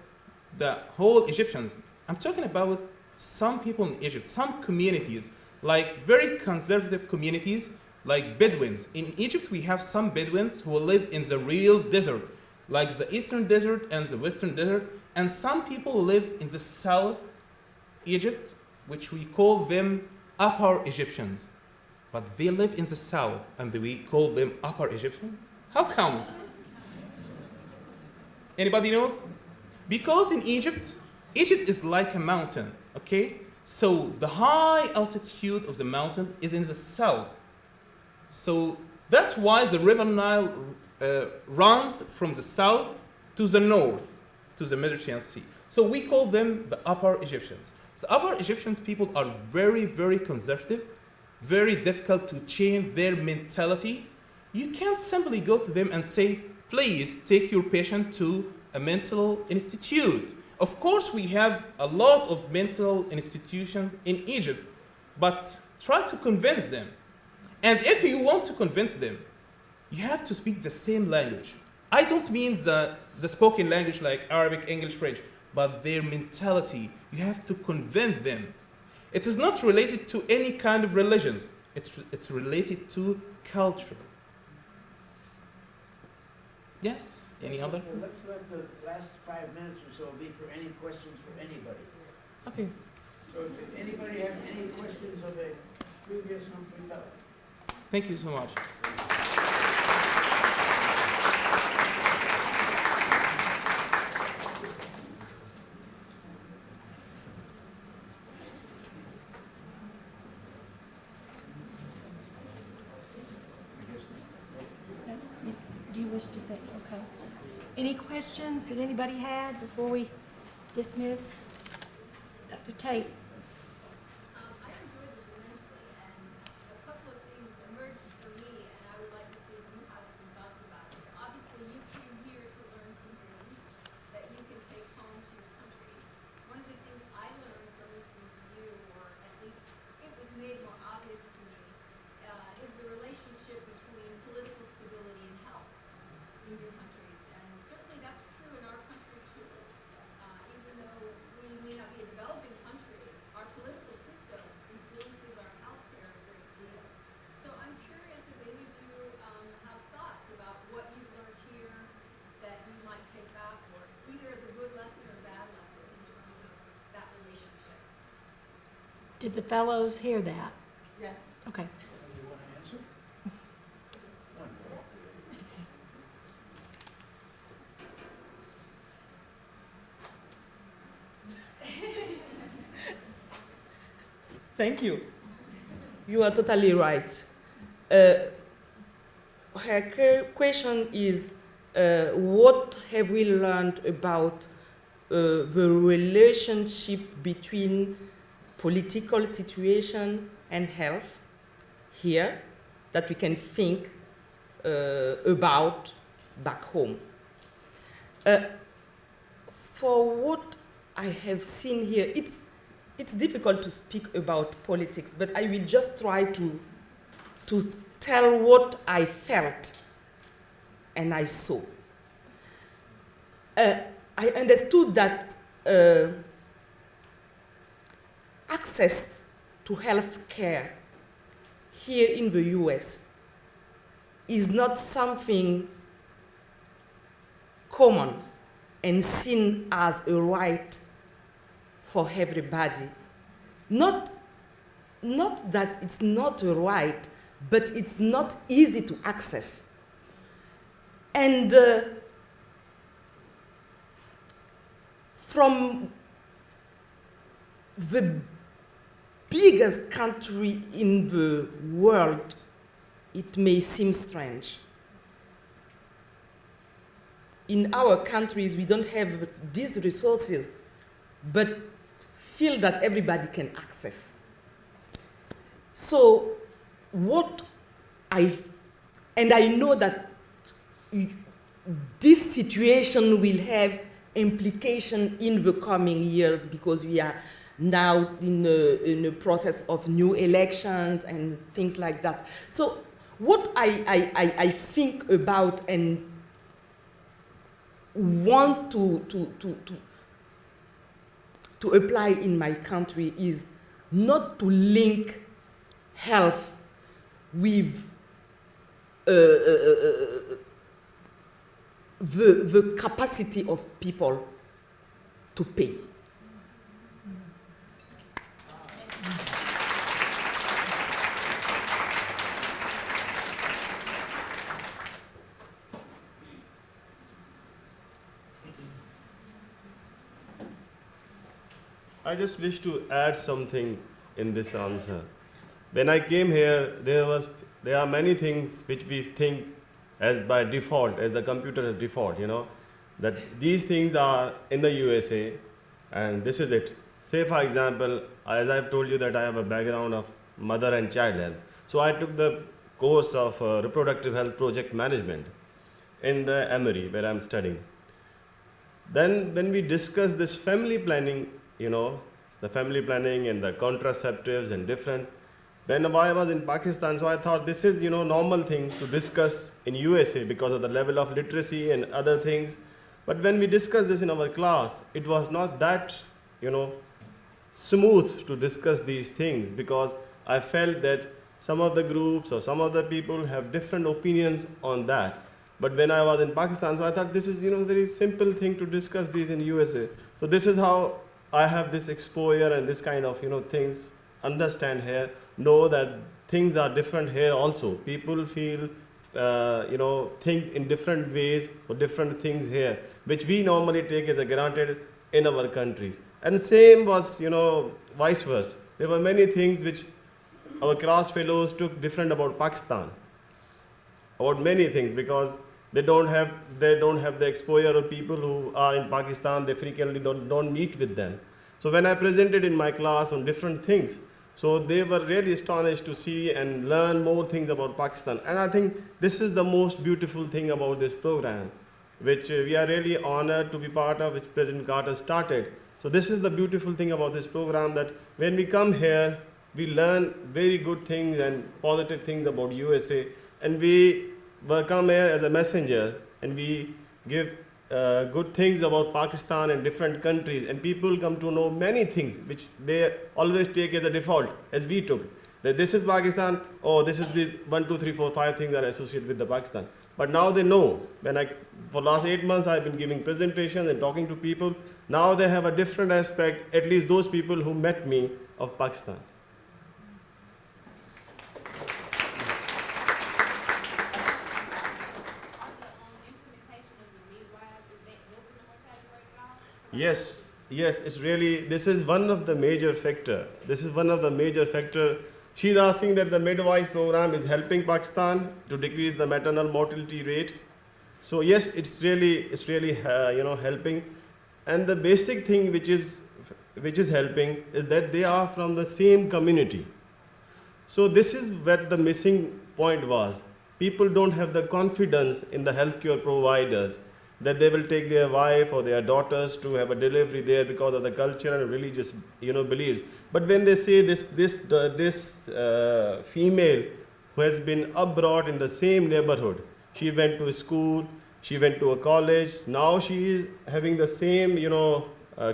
the whole Egyptians. I'm talking about some people in Egypt, some communities, like very conservative communities, like Bedouins. In Egypt, we have some Bedouins who live in the real desert, like the Eastern Desert and the Western Desert, and some people live in the South Egypt, which we call them Upper Egyptians. But they live in the South, and we call them Upper Egyptian? How comes? Anybody knows? Because in Egypt, Egypt is like a mountain, okay? So the high altitude of the mountain is in the south. So that's why the river Nile runs from the south to the north, to the Mediterranean Sea. So we call them the Upper Egyptians. The Upper Egyptians people are very, very conservative, very difficult to change their mentality. You can't simply go to them and say, please take your patient to a mental institute. Of course, we have a lot of mental institutions in Egypt, but try to convince them. And if you want to convince them, you have to speak the same language. I don't mean the spoken language like Arabic, English, French, but their mentality. You have to convince them. It is not related to any kind of religions. It's related to culture. Yes? Any other? Let's let the last 5 minutes or so be for any questions for anybody. Okay. So did anybody have any questions of a previous Humphrey fellow? Thank you so much. Do you wish to say, okay. Any questions that anybody had before we dismiss? Dr. Tate? I enjoyed this immensely, and a couple of things emerged for me, and I would like to see if you have some thoughts about it. Obviously, you came here to learn some things that you can take home to your countries. One of the things I learned from listening to you, or at least it was made more obvious to me, is the relationship between political stability and health in your countries. And certainly that's true in our country too. Even though we may not be a developing country, our political system influences our healthcare a great deal. So I'm curious if any of you have thoughts about what you've learned here that you might take back, or either as a good lesson or bad lesson in terms of that relationship. Did the fellows hear that? Yeah. Okay. You want to answer? Thank you. You are totally right. Her question is, what have we learned about the relationship between political situation and health here that we can think about back home? For what I have seen here, it's difficult to speak about politics, but I will just try to tell what I felt and I saw. I understood that access to health care here in the US is not something common and seen as a right for everybody. Not that it's not a right, but it's not easy to access. And from the biggest country in the world, it may seem strange. In our countries, we don't have these resources, but feel that everybody can access. So I know that this situation will have implication in the coming years because we are now in a process of new elections and things like that. So what I think about and want to apply in my country is not to link health with the capacity of people to pay. I just wish to add something in this answer. When I came here, there are many things which we think as by default, as the computer as default, that these things are in the USA and this is it. Say for example, as I've told you that I have a background of mother and child health. So I took the course of reproductive health project management in the Emory where I'm studying. Then when we discuss this family planning, the family planning and the contraceptives and different. When I was in Pakistan, so I thought this is, normal thing to discuss in USA because of the level of literacy and other things. But when we discussed this in our class, it was not that, smooth to discuss these things because I felt that some of the groups or some of the people have different opinions on that. But when I was in Pakistan, so I thought this is, very simple thing to discuss these in USA. So this is how I have this exposure and this kind of, things, understand here, know that things are different here also. People feel, think in different ways or different things here, which we normally take as a granted in our countries. And same was, vice versa. There were many things which our class fellows took different about Pakistan, about many things because they don't have the exposure of people who are in Pakistan. They frequently don't meet with them. So when I presented in my class on different things, so they were really astonished to see and learn more things about Pakistan. And I think this is the most beautiful thing about this program, which we are really honored to be part of, which President Carter started. So this is the beautiful thing about this program, that when we come here, we learn very good things and positive things about USA, and we come here as a messenger, and we give good things about Pakistan and different countries, and people come to know many things which they always take as a default, as we took. That this is Pakistan, this is the 1, 2, 3, 4, 5 things that are associated with the Pakistan. But now they know. For last 8 months, I've been giving presentations and talking to people. Now they have a different aspect, at least those people who met me, of Pakistan. Yes, it's really, this is one of the major factor. She's asking that the midwife program is helping Pakistan to decrease the maternal mortality rate. So yes, it's really helping. And the basic thing which is helping is that they are from the same community. So this is where the missing point was. People don't have the confidence in the healthcare providers that they will take their wife or their daughters to have a delivery there because of the culture and religious, beliefs. But when they say this female who has been abroad in the same neighborhood, she went to school, she went to a college, now she is having the same,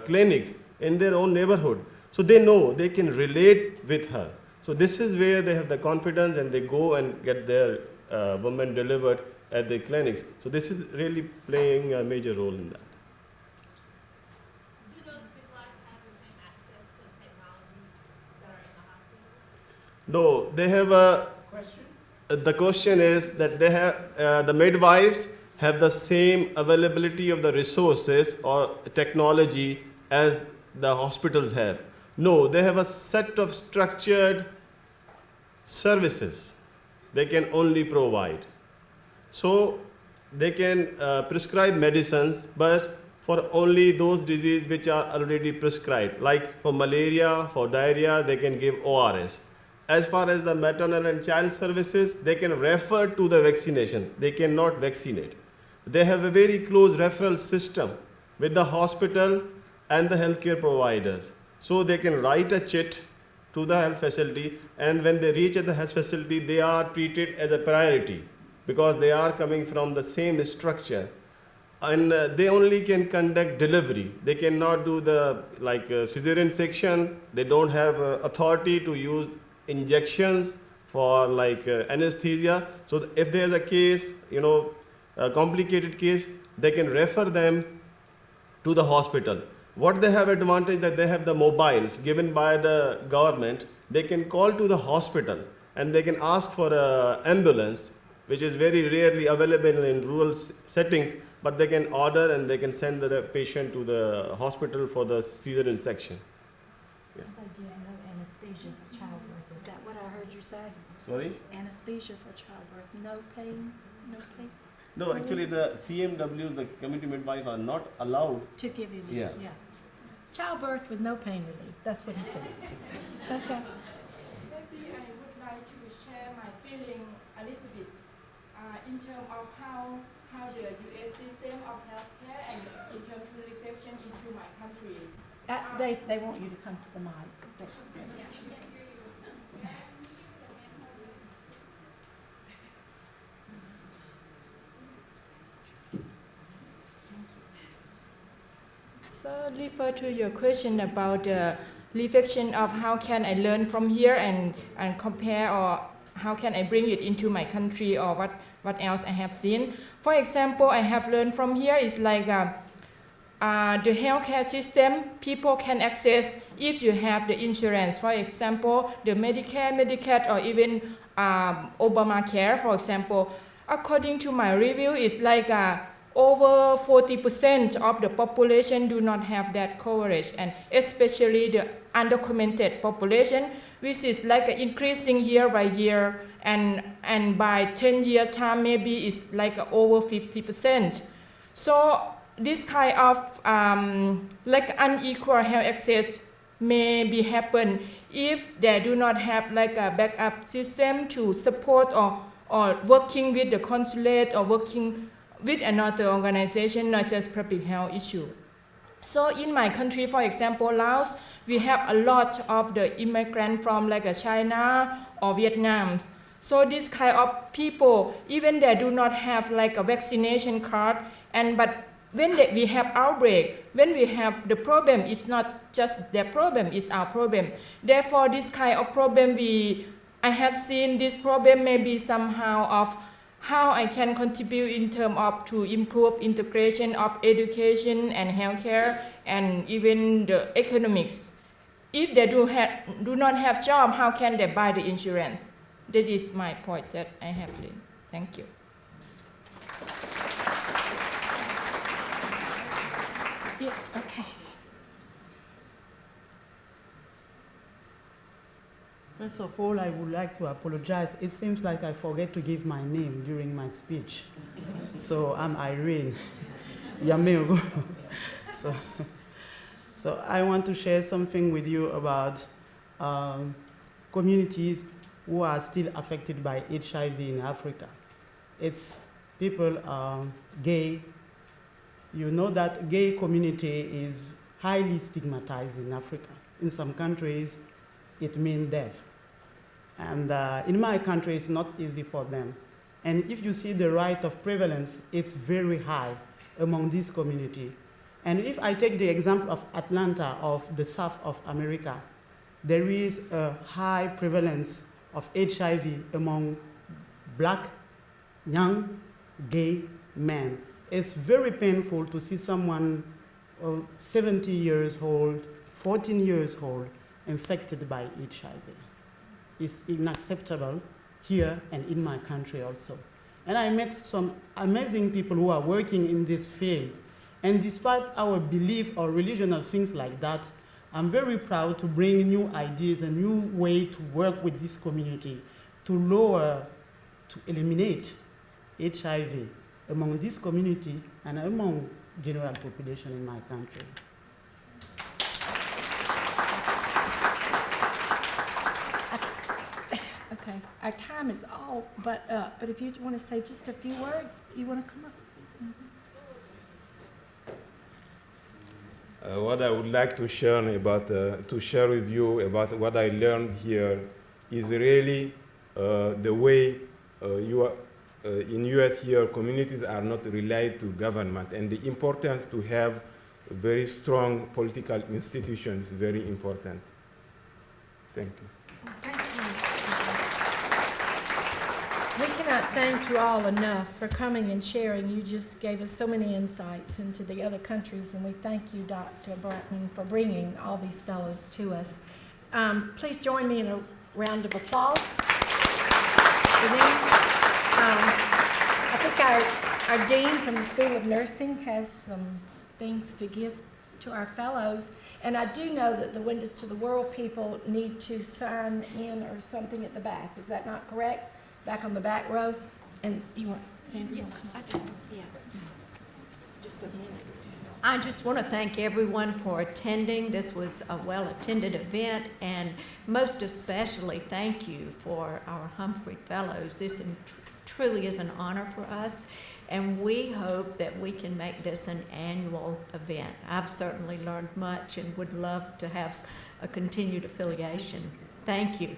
clinic in their own neighborhood. So they know they can relate with her. So this is where they have the confidence and they go and get their woman delivered at the clinics. So this is really playing a major role in that. Do those midwives have the same access to technologies that are in the hospitals? No, they have a question. The question is that they have the midwives have the same availability of the resources or technology as the hospitals have. No, they have a set of structured services they can only provide. So they can prescribe medicines, but for only those diseases which are already prescribed. Like for malaria, for diarrhea, they can give ORS. As far as the maternal and child services, they can refer to the vaccination. They cannot vaccinate. They have a very close referral system with the hospital and the healthcare providers. So they can write a chit to the health facility, and when they reach at the health facility, they are treated as a priority because they are coming from the same structure. And they only can conduct delivery. They cannot do the cesarean section. They don't have authority to use injections for anesthesia. So if there is a case, a complicated case, they can refer them to the hospital. What they have advantage that they have the mobiles given by the government. They can call to the hospital and they can ask for an ambulance, which is very rarely available in rural settings, but they can order and they can send the patient to the hospital for the cesarean section. Yeah. They give no anesthesia for childbirth. Is that what I heard you say? Sorry? Anesthesia for childbirth. No pain? No pain? No, actually the CMWs, the community midwives, are not allowed to give you. Yeah. Childbirth with no pain relief. That's what he said. Okay. Maybe I would like to share my feeling a little bit in terms of how the U.S. system of healthcare and in terms of reflection into my country. They want you to come to the mic. So refer to your question about the reflection of how can I learn from here and compare, or how can I bring it into my country, or what else I have seen. For example, I have learned from here is the healthcare system people can access if you have the insurance. For example, the Medicare, Medicaid, or even Obamacare, for example. According to my review, it's over 40% of the population do not have that coverage, and especially the undocumented population, which is increasing year by year, and by 10 years time maybe it's over 50%. So this kind of unequal health access may be happen if they do not have a backup system to support or working with the consulate or working with another organization, not just public health issue. So in my country, for example, Laos, we have a lot of the immigrants from China or Vietnam. So this kind of people, even they do not have a vaccination card, but when we have outbreak, when we have the problem, it's not just their problem, it's our problem. Therefore, this kind of problem, I have seen this problem maybe somehow of how I can contribute in terms of to improve integration of education and healthcare and even the economics. If they do not have job, how can they buy the insurance? That is my point that I have learned. Thank you. Yeah, okay. First of all, I would like to apologize. It seems like I forget to give my name during my speech. So I'm Irene, Yameogo. So I want to share something with you about communities who are still affected by HIV in Africa. It's people gay. You know that gay community is highly stigmatized in Africa. In some countries, it means death. And in my country, it's not easy for them. And if you see the rate of prevalence, it's very high among this community. And if I take the example of Atlanta, of the South of America, there is a high prevalence of HIV among black, young, gay men. It's very painful to see someone 70 years old, 14 years old, infected by HIV. It's unacceptable here and in my country also. And I met some amazing people who are working in this field. And despite our belief or religion or things like that, I'm very proud to bring new ideas and new way to work with this community to eliminate HIV among this community and among general population in my country. Okay, our time is all but up, but if you want to say just a few words, you want to come up? What I would like to share with you about what I learned here is really the way in US here, communities are not relied to government, and the importance to have very strong political institutions is very important. Thank you. Thank you. We cannot thank you all enough for coming and sharing. You just gave us so many insights into the other countries, and we thank you, Dr. Bratton, for bringing all these fellows to us. Please join me in a round of applause. I think our dean from the School of Nursing has some things to give to our fellows. And I do know that the Windows to the World people need to sign in or something at the back. Is that not correct? Back on the back row? And you want, Sandra? Yes, I do. Yeah. Just a minute. I just want to thank everyone for attending. This was a well-attended event, and most especially thank you for our Humphrey Fellows. This truly is an honor for us, and we hope that we can make this an annual event. I've certainly learned much and would love to have a continued affiliation. Thank you.